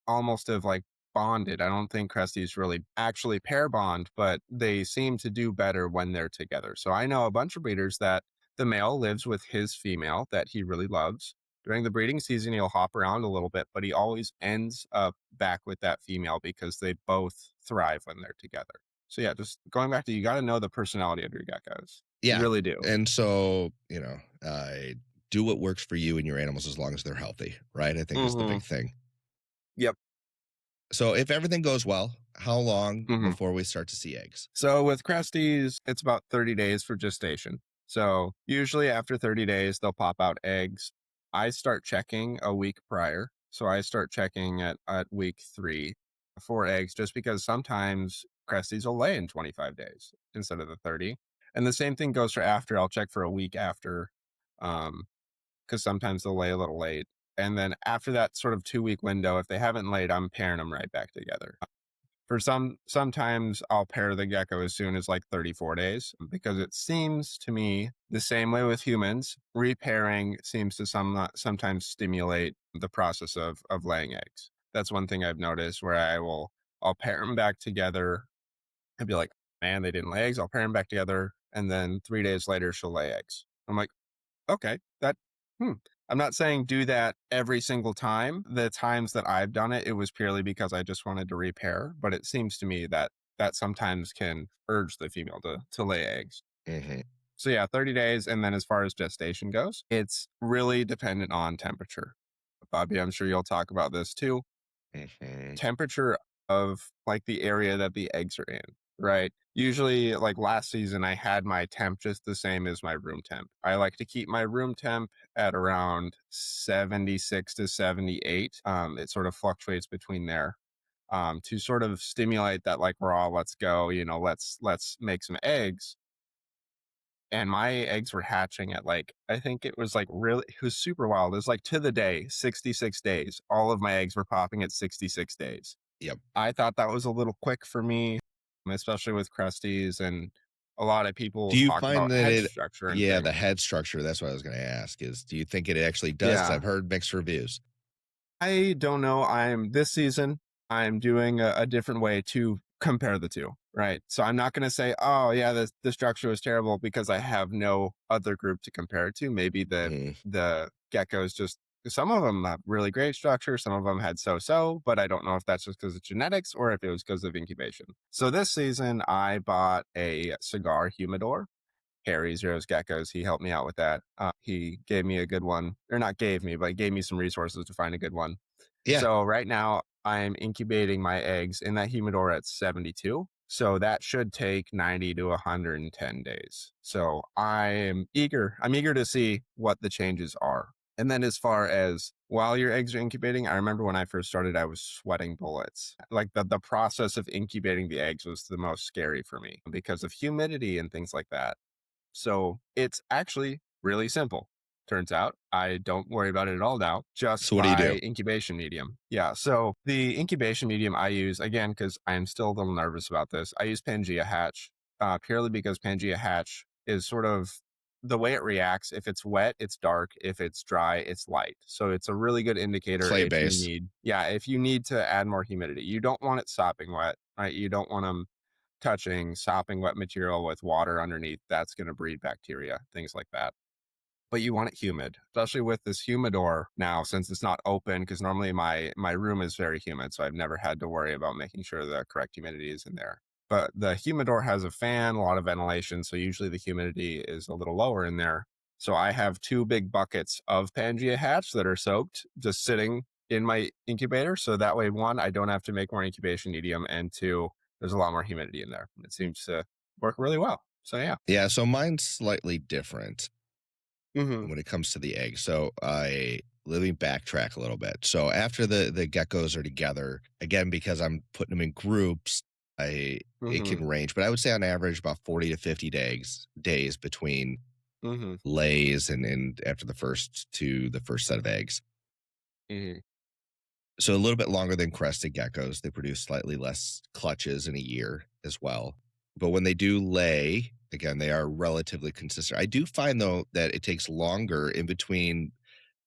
almost have like bonded. I don't think Cresties really actually pair bond, but they seem to do better when they're together. So I know a bunch of breeders that the male lives with his female that he really loves during the breeding season, he'll hop around a little bit, but he always ends up back with that female because they both thrive when they're together. So yeah, just going back to you got to know the personality of your geckos. You yeah. really do. And so, do what works for you and your animals as long as they're healthy, right? I think is the Hmm. big thing. Yep. So if everything goes well, how long Hmm. before we start to see eggs? So with Cresties, it's about 30 days for gestation. So usually after 30 days, they'll pop out eggs. I start checking a week prior. So I start checking at week 3 for eggs just because sometimes Cresties will lay in 25 days instead of the 30. And the same thing goes for after. I'll check for a week after because sometimes they'll lay a little late. And then after that sort of 2 week window, if they haven't laid, I'm pairing them right back together. For sometimes I'll pair the gecko as soon as like 34 days because it seems to me the same way with humans. Repairing seems to sometimes stimulate the process of laying eggs. That's one thing I've noticed where I'll pair them back together and be like, man, they didn't lay eggs. I'll pair them back together, and then 3 days later she'll lay eggs. I'm like, okay, hmm. I'm not saying do that every single time. The times that I've done it, it was purely because I just wanted to repair, but it seems to me that that sometimes can urge the female to lay eggs. Hmm. So yeah, 30 days. And then as far as gestation goes, it's really dependent on temperature. Bobby, I'm sure you'll talk about this too. Hmm. Temperature of like the area that the eggs are in, right? Usually, like last season, I had my temp just the same as my room temp. I like to keep my room temp at around 76 to 78. It sort of fluctuates between there to sort of stimulate that like raw, let's go, let's make some eggs. And my eggs were hatching at like, I think it was like really, it was super wild. It was like to the day, 66 days. All of my eggs were popping at 66 days. Yep. I thought that was a little quick for me, especially with Crusties, and a lot of people Do you talk find about that head it structure and yeah, the things. head structure, that's what I was gonna ask is, do you think it actually does? 'Cause Yeah. I've heard mixed reviews. I don't know. I'm this season, I'm doing a different way to compare the two, right? So I'm not going to say, oh yeah, the structure was terrible because I have no other group to compare it to. Maybe Mhm. the geckos just some of them have really great structure, some of them had so, but I don't know if that's just because of genetics or if it was because of incubation. So this season, I bought a cigar humidor. Harry Zero's Geckos. He helped me out with that. He gave me a good one, or not gave me, but gave me some resources to find a good one. Yeah. So right now I'm incubating my eggs in that humidor at 72. So that should take 90 to 110 days. So I'm eager to see what the changes are. And then as far as while your eggs are incubating, I remember when I first started, I was sweating bullets. Like the process of incubating the eggs was the most scary for me because of humidity and things like that. So it's actually really simple. Turns out I don't worry about it at all now. Just So what do you do? buy incubation medium. Yeah. So the incubation medium I use, again, because I'm still a little nervous about this, I use Pangea Hatch purely because Pangea Hatch is sort of the way it reacts. If it's wet, it's dark. If it's dry, it's light. So it's a really good indicator Clay if you base. need, yeah, if you need to add more humidity. You don't want it sopping wet, right? You don't want them touching sopping wet material with water underneath. That's going to breed bacteria, things like that. But you want it humid, especially with this humidor now, since it's not open. Because normally my room is very humid, so I've never had to worry about making sure the correct humidity is in there. But the humidor has a fan, a lot of ventilation, so usually the humidity is a little lower in there. So I have two big buckets of Pangea Hatch that are soaked, just sitting in my incubator. So that way, one, I don't have to make more incubation medium, and two, there's a lot more humidity in there. It seems to work really well. So yeah. Yeah, so mine's slightly different Hmm. when it comes to the egg. So I let me backtrack a little bit. So after the geckos are together, again, because I'm putting them in groups, I it Mhm. can range, but I would say on average about 40 to 50 days between Mhm. lays and after the first set of eggs. Mhm. So a little bit longer than crested geckos. They produce slightly less clutches in a year as well. But when they do lay, again, they are relatively consistent. I do find though that it takes longer in between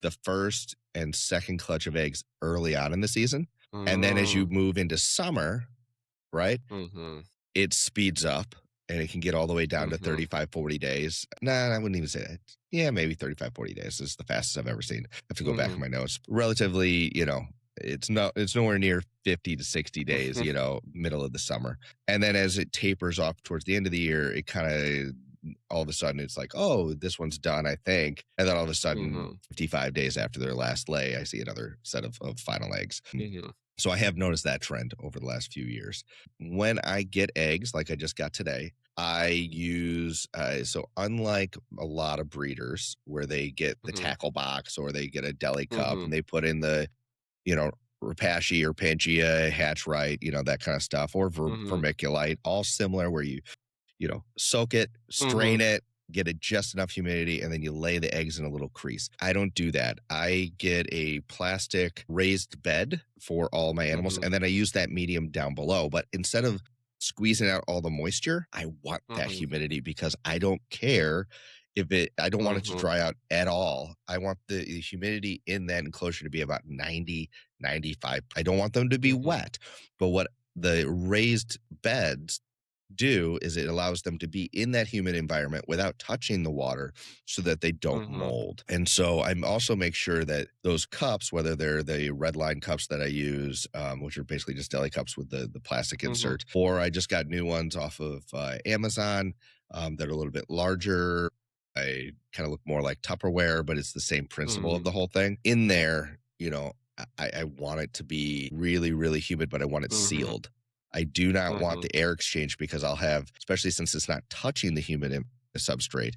the first and second clutch of eggs early on in the season. And then as you Mm. move into summer, right? Mhm. It speeds up and it can get all the way down to Mhm. 35, 40 days. Nah, I wouldn't even say that. Yeah, maybe 35, 40 days is the fastest I've ever seen. I have to go back in Mhm. my notes. Relatively, it's nowhere near 50 to 60 days, middle of the summer. And then as it tapers off towards the end of the year, it kind of all of a sudden it's like, oh, this one's done, I think. And then all of a sudden, Mhm. 55 days after their last lay, I see another set of final eggs. Mhm. So I have noticed that trend over the last few years. When I get eggs, like I just got today, I use so unlike a lot of breeders where they get the Mhm. tackle box or they get a deli cup Mhm. and they put in the, you know, Rapace or Pangea, Hatch Right, that kind of stuff, or Mhm. vermiculite, all similar where soak it, strain Mhm. it, get it just enough humidity, and then you lay the eggs in a little crease. I don't do that. I get a plastic raised bed for all my animals, Mhm. and then I use that medium down below. But instead of squeezing out all the moisture, I want that Mhm. humidity because I don't care I don't want it to Mhm. dry out at all. I want the humidity in that enclosure to be about 90, 95. I don't want them to be Mhm. wet. But what the raised beds do is it allows them to be in that humid environment without touching the water so that they don't Mhm. mold. And so I'm also make sure that those cups, whether they're the red line cups that I use, which are basically just deli cups with the plastic Mhm. insert, or I just got new ones off of Amazon that are a little bit larger. I kind of look more like Tupperware, but it's the same principle of Mhm. the whole thing. In there, I want it to be really, really humid, but I want it Mhm. sealed. I do not want Mhm. the air exchange because I'll have, especially since it's not touching the substrate.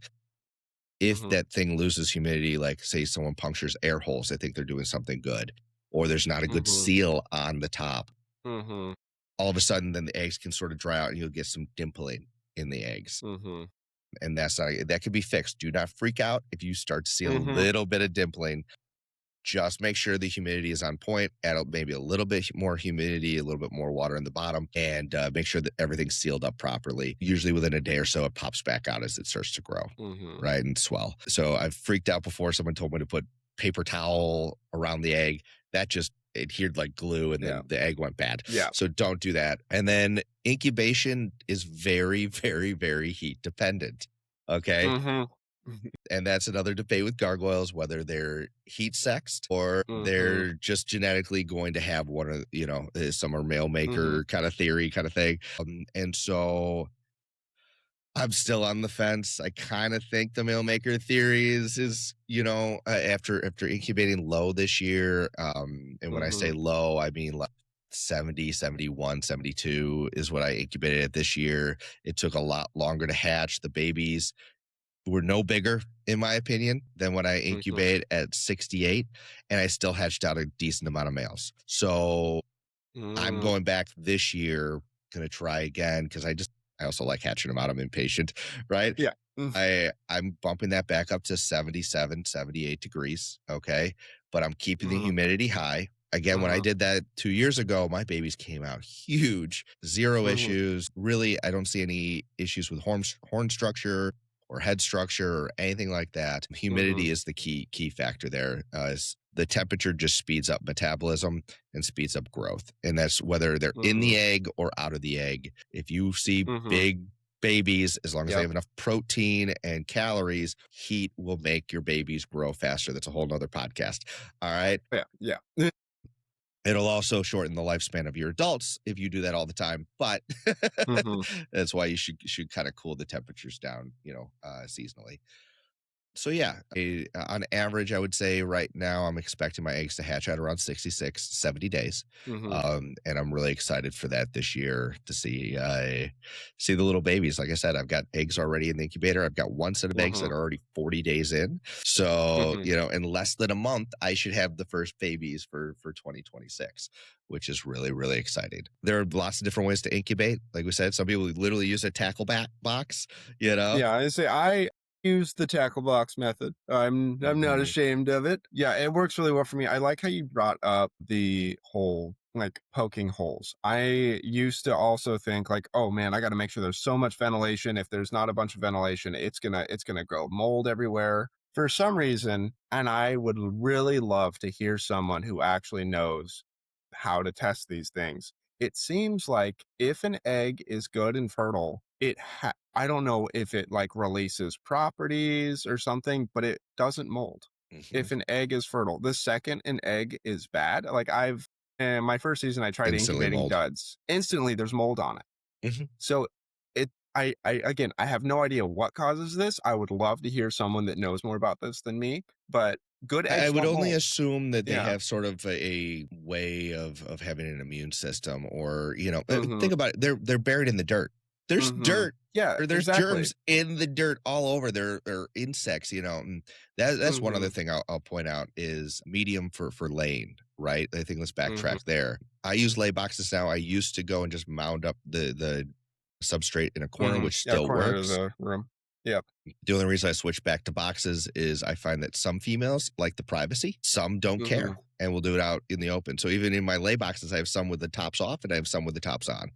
If Mhm. that thing loses humidity, like say someone punctures air holes, I think they're doing something good, or there's not a good Mhm. seal on the top. Mhm. All of a sudden, then the eggs can sort of dry out and you'll get some dimpling in the eggs. Mhm. And that could be fixed. Do not freak out if you start to see a Mhm. little bit of dimpling. Just make sure the humidity is on point, add maybe a little bit more humidity, a little bit more water in the bottom, and make sure that everything's sealed up properly. Usually within a day or so, it pops back out as it starts to grow, Mhm. right, and swell. So I've freaked out before. Someone told me to put paper towel around the egg. That just adhered like glue, and Yeah. then the egg went bad. Yeah. So don't do that. And then incubation is very, very, very heat dependent. Okay. Mhm. And that's another debate with gargoyles, whether they're heat sexed or Mhm. they're just genetically going to have one of, some are male Mhm. maker kind of theory kind of thing. And so I'm still on the fence. I kind of think the male maker theory is after incubating low this year. And when I say Mhm. low, I mean like 70, 71, 72 is what I incubated at this year. It took a lot longer to hatch. The babies were no bigger, in my opinion, than when I Mhm. incubate at 68, and I still hatched out a decent amount of males. So I'm Mm. going back this year, gonna try again because I also like hatching them out. I'm impatient, right? Yeah. Mm. I'm bumping that back up to 77, 78 degrees. Okay. But I'm keeping the Mhm. humidity high. Again, when I Uh-huh. did that 2 years ago, my babies came out huge, zero Mhm. issues. Really, I don't see any issues with horn structure or head structure or anything like that. Mhm. Humidity is the key factor there. The temperature just speeds up metabolism and speeds up growth. And that's whether they're in the Mhm. egg or out of the egg. If you see Mhm. big babies, as long as they Yep. have enough protein and calories, heat will make your babies grow faster. That's a whole nother podcast. All right. Yeah. Yeah. It'll also shorten the lifespan of your adults if you do that all the time. But Mhm. that's why you should kind of cool the temperatures down, seasonally. So yeah, on average, I would say right now I'm expecting my eggs to hatch at around 66, 70 days. Mhm. And I'm really excited for that this year to see the little babies. Like I said, I've got eggs already in the incubator. I've got one set of eggs that Mhm. are already 40 days in. So, Mhm. in less than a month, I should have the first babies for 2026, which is really, really exciting. There are lots of different ways to incubate. Like we said, some people literally use a tackle back box, you know? Yeah, I use the tackle box method. I'm not Mhm. ashamed of it. Yeah, it works really well for me. I like how you brought up the whole like poking holes. I used to also think like, oh man, I got to make sure there's so much ventilation. If there's not a bunch of ventilation, it's gonna grow mold everywhere. For some reason, and I would really love to hear someone who actually knows how to test these things. It seems like if an egg is good and fertile, I don't know if it like releases properties or something, but it doesn't mold. Mhm. If an egg is fertile, the second an egg is bad, like my first season, I tried Instantly incubating mold. duds. Instantly, there's mold on it. Mhm. So I again, I have no idea what causes this. I would love to hear someone that knows more about this than me, but good I eggs would don't only mold. assume that they Yeah. have sort of a way of having an immune system or, Hmm. think about it, they're buried in the dirt. There's Hmm. dirt Yeah, or there's exactly. germs in the dirt all over. They're insects, and that's one other Hmm. thing I'll point out is medium for laying, right? I think let's Hmm. backtrack there. I use lay boxes now. I used to go and just mound up the substrate in a corner, Hmm. which Yeah, still corner of works. the room. Yep. The only reason I switched back to boxes is I find that some females like the privacy, some don't care Mhm. and will do it out in the open. So even in my lay boxes, I have some with the tops off and I have some with the tops on.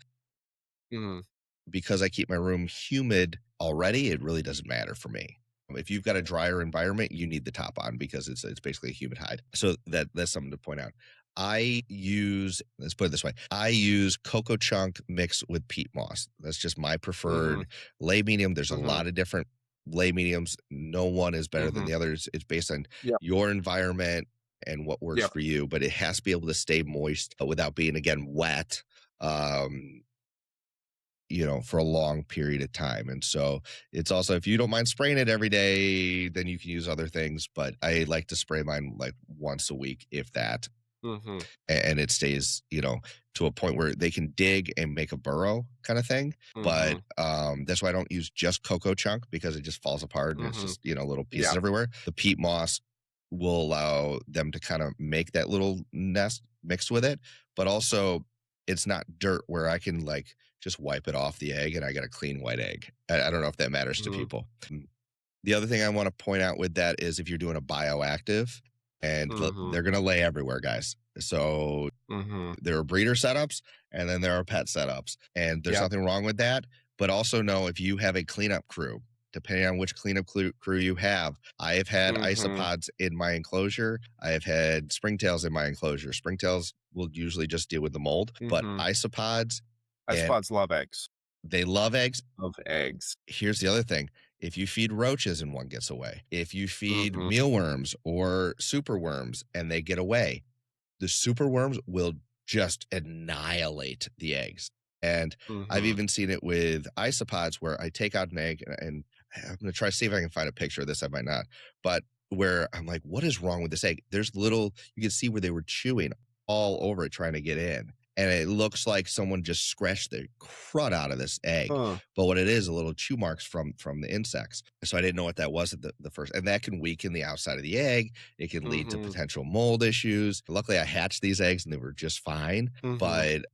Mhm. Because I keep my room humid already, it really doesn't matter for me. If you've got a drier environment, you need the top on because it's basically a humid hide. So that's something to point out. Let's put it this way. I use cocoa chunk mixed with peat moss. That's just my Mhm. preferred lay medium. There's a Mhm. lot of different lay mediums. No one is better than Mhm. the others. It's based on Yep. your environment and what works Yep. for you, but it has to be able to stay moist without being again wet. Um, for a long period of time. And so it's also, if you don't mind spraying it every day, then you can use other things. But I like to spray mine like once a week, if that, Mhm. and it stays, to a point where they can dig and make a burrow kind of thing. But Mhm. that's why I don't use just cocoa chunk because it just falls apart and it's Mhm. just, little pieces Yeah. everywhere. The peat moss will allow them to kind of make that little nest mixed with it, but also it's not dirt where I can like just wipe it off the egg and I got a clean white egg. I don't know if that matters to Mhm. people. The other thing I want to point out with that is if you're doing a bioactive, and Mhm. they're going to lay everywhere, guys. So Mhm. there are breeder setups and then there are pet setups. And there's Yep. nothing wrong with that. But also know if you have a cleanup crew, depending on which cleanup crew you have, I have had Mhm. isopods in my enclosure. I have had springtails in my enclosure. Springtails will usually just deal with the mold, but Mhm. isopods, and Isopods love eggs. they love eggs. Love eggs. Here's the other thing. If you feed roaches and one gets away, if you feed Mhm. mealworms or superworms and they get away, the superworms will just annihilate the eggs. And I've Mhm. even seen it with isopods where I take out an egg and I'm going to try to see if I can find a picture of this. I might not, but where I'm like, what is wrong with this egg? There's little, you can see where they were chewing all over it trying to get in. And it looks like someone just scratched the crud out of this egg. Huh. But what it is, a little chew marks from the insects. So I didn't know what that was at the first. And that can weaken the outside of the egg. It can lead to Mhm. potential mold issues. Luckily, I hatched these eggs and they were just fine, Mhm. but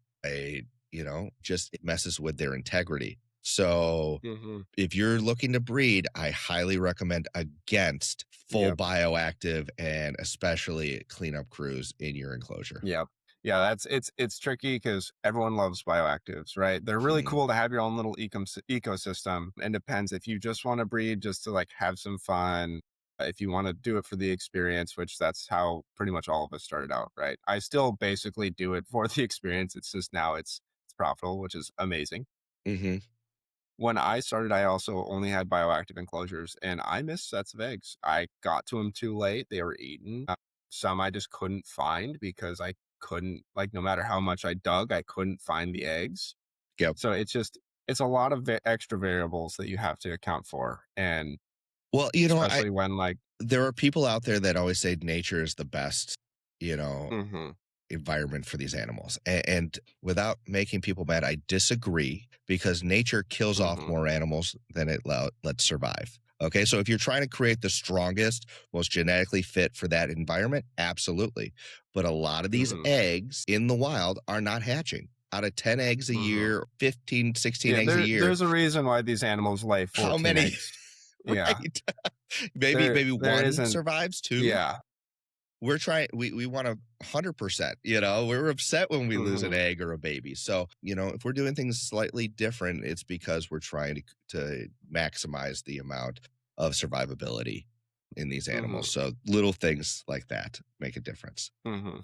just it messes with their integrity. So Mhm. if you're looking to breed, I highly recommend against full Yep. bioactive and especially cleanup crews in your enclosure. Yep. Yeah, it's tricky because everyone loves bioactives, right? They're really Mhm. cool to have your own little ecosystem. And depends if you just want to breed just to like have some fun, if you want to do it for the experience, which that's how pretty much all of us started out, right? I still basically do it for the experience. It's just now it's profitable, which is amazing. Mhm. When I started, I also only had bioactive enclosures and I missed sets of eggs. I got to them too late. They were eaten. Some I just couldn't find because I couldn't, like, no matter how much I dug, I couldn't find the eggs. Yep. So it's a lot of extra variables that you have to account for. And Well, especially when like, there are people out there that always say nature is the best, you know, hmm environment for these animals. And without making people mad, I disagree because nature kills off hmm more animals than it lets survive. Okay, so if you're trying to create the strongest, most genetically fit for that environment, absolutely. But a lot of these hmm eggs in the wild are not hatching. Out of 10 eggs a hmm year, 15, 16 Yeah, eggs a year, there's a reason why these animals lay how 14 many? eggs. Yeah. Right. Maybe There one isn't survives, two. yeah. We're trying we want 100%, we're upset when we lose an Mhm. egg or a baby. So, if we're doing things slightly different, it's because we're trying to maximize the amount of survivability in these animals. Mhm. So little things like that make a difference. Mhm.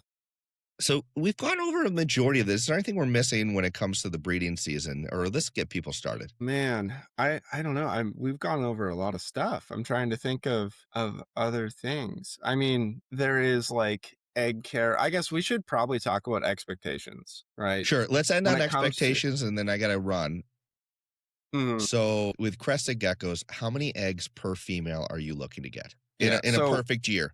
So we've gone over a majority of this. Is there anything we're missing when it comes to the breeding season? Or let's get people started. Man, I don't know. We've gone over a lot of stuff. I'm trying to think of other things. I mean, there is like egg care. I guess we should probably talk about expectations, right? Sure, let's end When on it comes to expectations and then I gotta run. Mhm. So with crested geckos, how many eggs per female are you looking to get in a Yeah. in a So perfect year?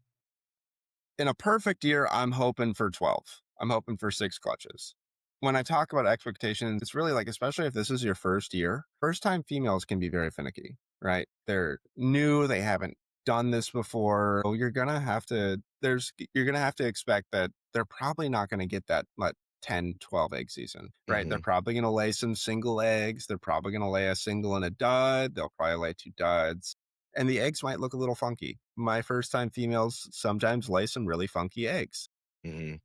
in a perfect year, I'm hoping for 12. I'm hoping for 6 clutches. When I talk about expectations, it's really like, especially if this is your first year, first time females can be very finicky, right? They're new, they haven't done this before. So you're going to have to expect that they're probably not going to get that like 10, 12 egg season, right? They're Mhm, probably going to lay some single eggs. They're probably going to lay a single and a dud. They'll probably lay 2 duds and the eggs might look a little funky. My first time females sometimes lay some really funky eggs. mhm.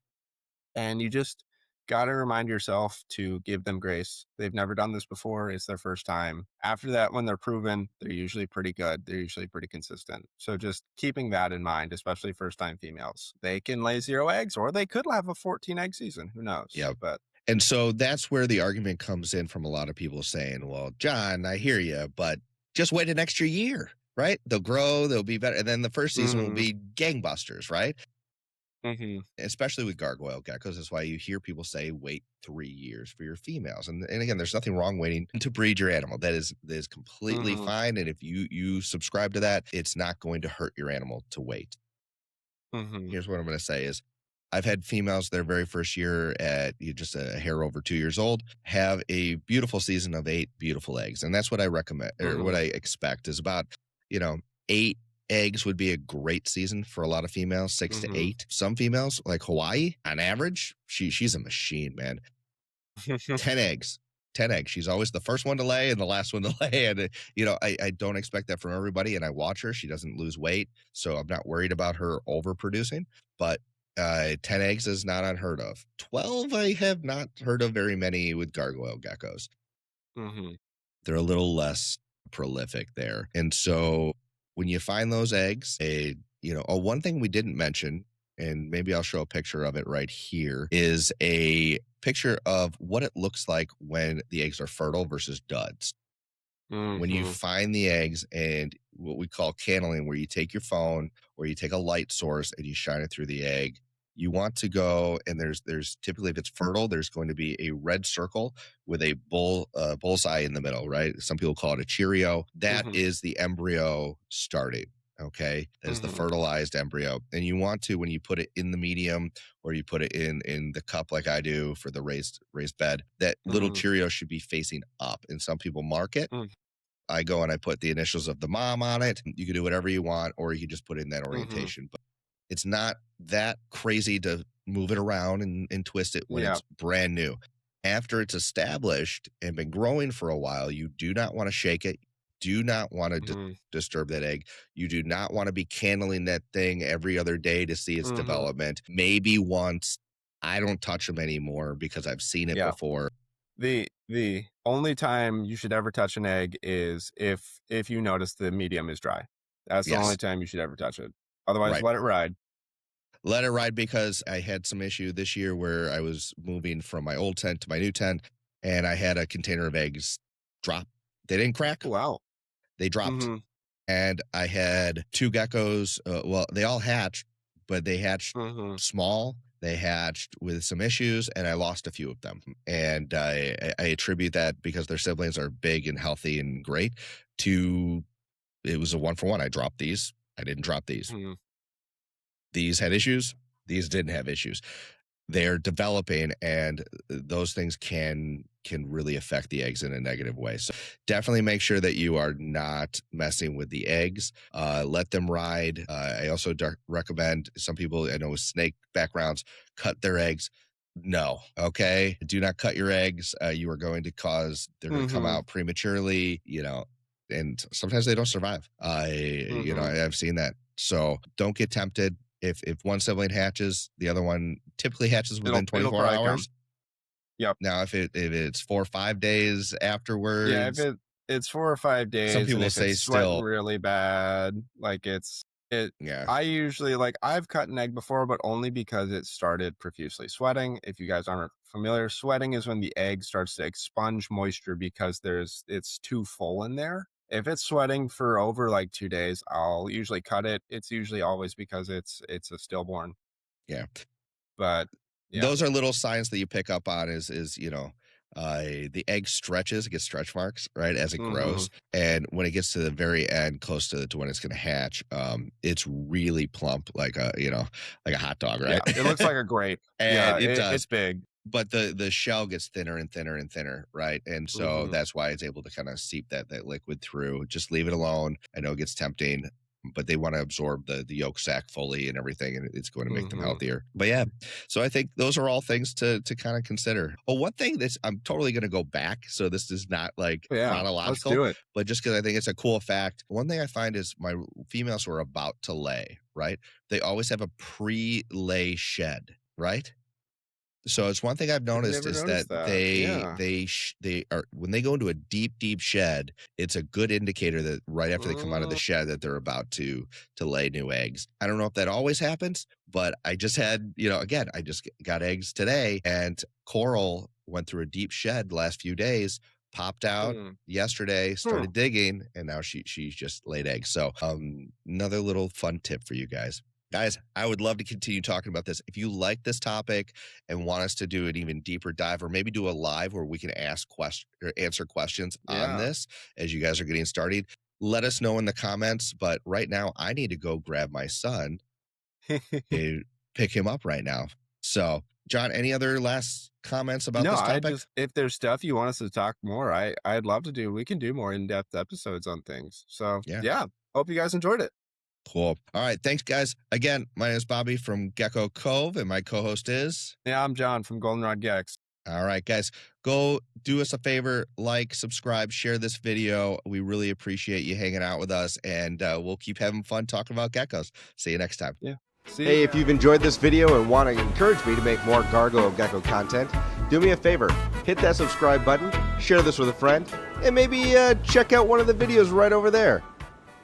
And you just got to remind yourself to give them grace. They've never done this before. It's their first time. After that, when they're proven, they're usually pretty good. They're usually pretty consistent. So just keeping that in mind, especially first time females, they can lay 0 eggs or they could have a 14 egg season. Who knows? Yep. But And so that's where the argument comes in from a lot of people saying, "Well, John, I hear you, but just wait an extra year, right? They'll grow, they'll be better, and then the first season will hmm be gangbusters, right?" hmm Especially with gargoyle geckos, that's why you hear people say wait 3 years for your females. And again, there's nothing wrong waiting to breed your animal. That is completely hmm fine. And if you subscribe to that, it's not going to hurt your animal to wait. hmm Here's what I'm going to say is I've had females their very first year at just a hair over 2 years old have a beautiful season of 8 beautiful eggs. And that's what I recommend or what hmm I expect is about, you know, 8 eggs would be a great season for a lot of females, six to hmm eight. Some females, like Hawaii, on average, she's a machine, man. 10 eggs. 10 eggs. She's always the first one to lay and the last one to lay. And, I don't expect that from everybody. And I watch her. She doesn't lose weight. So I'm not worried about her overproducing. But 10 eggs is not unheard of. 12, I have not heard of very many with gargoyle geckos. hmm They're a little less prolific there. And so when you find those eggs, one thing we didn't mention, and maybe I'll show a picture of it right here, is a picture of what it looks like when the eggs are fertile versus duds. When you hmm find the eggs and what we call candling, where you take your phone or you take a light source and you shine it through the egg, you want to go and there's typically if it's fertile, there's going to be a red circle with a bullseye in the middle, right? Some people call it a Cheerio. That hmm is the embryo starting. Okay, that is the hmm fertilized embryo, and you want to when you put it in the medium or you put it in the cup like I do for the raised bed. That little hmm Cheerio should be facing up, and some people mark it. I go and I put the initials of the mom on it. You can do whatever you want, or you can just put in that hmm orientation. But it's not that crazy to move it around and twist it when Yeah. it's brand new. After it's established and been growing for a while, you do not want to shake it. Do not want to Mhm, disturb that egg. You do not want to be candling that thing every other day to see its mhm, development. Maybe once. I don't touch them anymore because I've seen it yeah. before. The only time you should ever touch an egg is if you notice the medium is dry. That's the only Yes, time you should ever touch it. Otherwise, right. let it ride. Let it ride because I had some issue this year where I was moving from my old tent to my new tent, and I had a container of eggs drop. They didn't crack, Wow. they dropped. Mhm, And I had 2 geckos, well, they all hatched, but they hatched mhm, small, they hatched with some issues, and I lost a few of them. And I attribute that because their siblings are big and healthy and great to It was a one for one. I dropped these. I didn't drop these. Mhm. These had issues. These didn't have issues. They're developing, and those things can really affect the eggs in a negative way. So definitely make sure that you are not messing with the eggs. Let them ride. I also recommend, some people I know with snake backgrounds cut their eggs. No, okay, do not cut your eggs. You are going to cause, they're going to come Mhm. out prematurely, and sometimes they don't survive. Mhm. I've seen that. So don't get tempted. If one sibling hatches, the other one typically hatches within It'll 24 probably come. hours. Yep. Now, if it's 4 or 5 days Yeah, if afterwards, it's 4 or 5 some days, and people if say it's sweating still, really bad, like, it yeah, I usually like, I've cut an egg before, but only because it started profusely sweating. If you guys aren't familiar, sweating is when the egg starts to expunge moisture because it's too full in there. If it's sweating for over, like, 2 days, I'll usually cut it. It's usually always because it's a stillborn, yeah. but yeah. Those are little signs that you pick up on, is, the egg stretches, it gets stretch marks, right, as it Mhm. grows, and when it gets to the very end, close to when it's gonna hatch, it's really plump, like a hot dog, right? Yeah, it looks like a grape. And Yeah, it it's does. big. But the shell gets thinner and thinner and thinner, right? And so Mhm. that's why it's able to kinda seep that liquid through. Just leave it alone. I know it gets tempting, but they wanna absorb the yolk sac fully and everything, and it's going to make them Mhm. healthier. But yeah, so I think those are all things to kinda consider. Oh, one thing that's, I'm totally gonna go back, so this is not, like, Yeah, let's chronological, do it. but just because I think it's a cool fact. One thing I find is my females who are about to lay, right? They always have a pre-lay shed, right? So it's one thing I've I've noticed never is that noticed that. they Yeah. they sh they are, when they go into a deep shed, it's a good indicator that right after they come out of the Mm, shed that they're about to lay new eggs. I don't know if that always happens, but I just had, again, I just got eggs today, and Coral went through a deep shed the last few days, popped out hmm, yesterday, hmm. started digging, and now she's just laid eggs. So another little fun tip for you guys. Guys, I would love to continue talking about this. If you like this topic and want us to do an even deeper dive, or maybe do a live where we can ask questions or answer questions on Yeah. this as you guys are getting started, let us know in the comments. But right now, I need to go grab my son and pick him up right now. So, John, any other last comments about No, this I topic? just if there's stuff you want us to talk more, I'd love to do. We can do more in-depth episodes on things. So, Yeah, yeah, hope you guys enjoyed it. cool. All right. Thanks, guys. Again, my name is Bobby from Gecko Cove, and my co host is. Yeah, I'm John from Goldenrod Gex. All right, guys, go do us a favor, like, subscribe, share this video. We really appreciate you hanging out with us, and we'll keep having fun talking about geckos. See you next time. Yeah. See Hey, you. if you've enjoyed this video and want to encourage me to make more Gargoyle Gecko content, do me a favor, hit that subscribe button, share this with a friend, and maybe check out one of the videos right over there.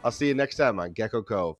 I'll see you next time on Gecko Cove.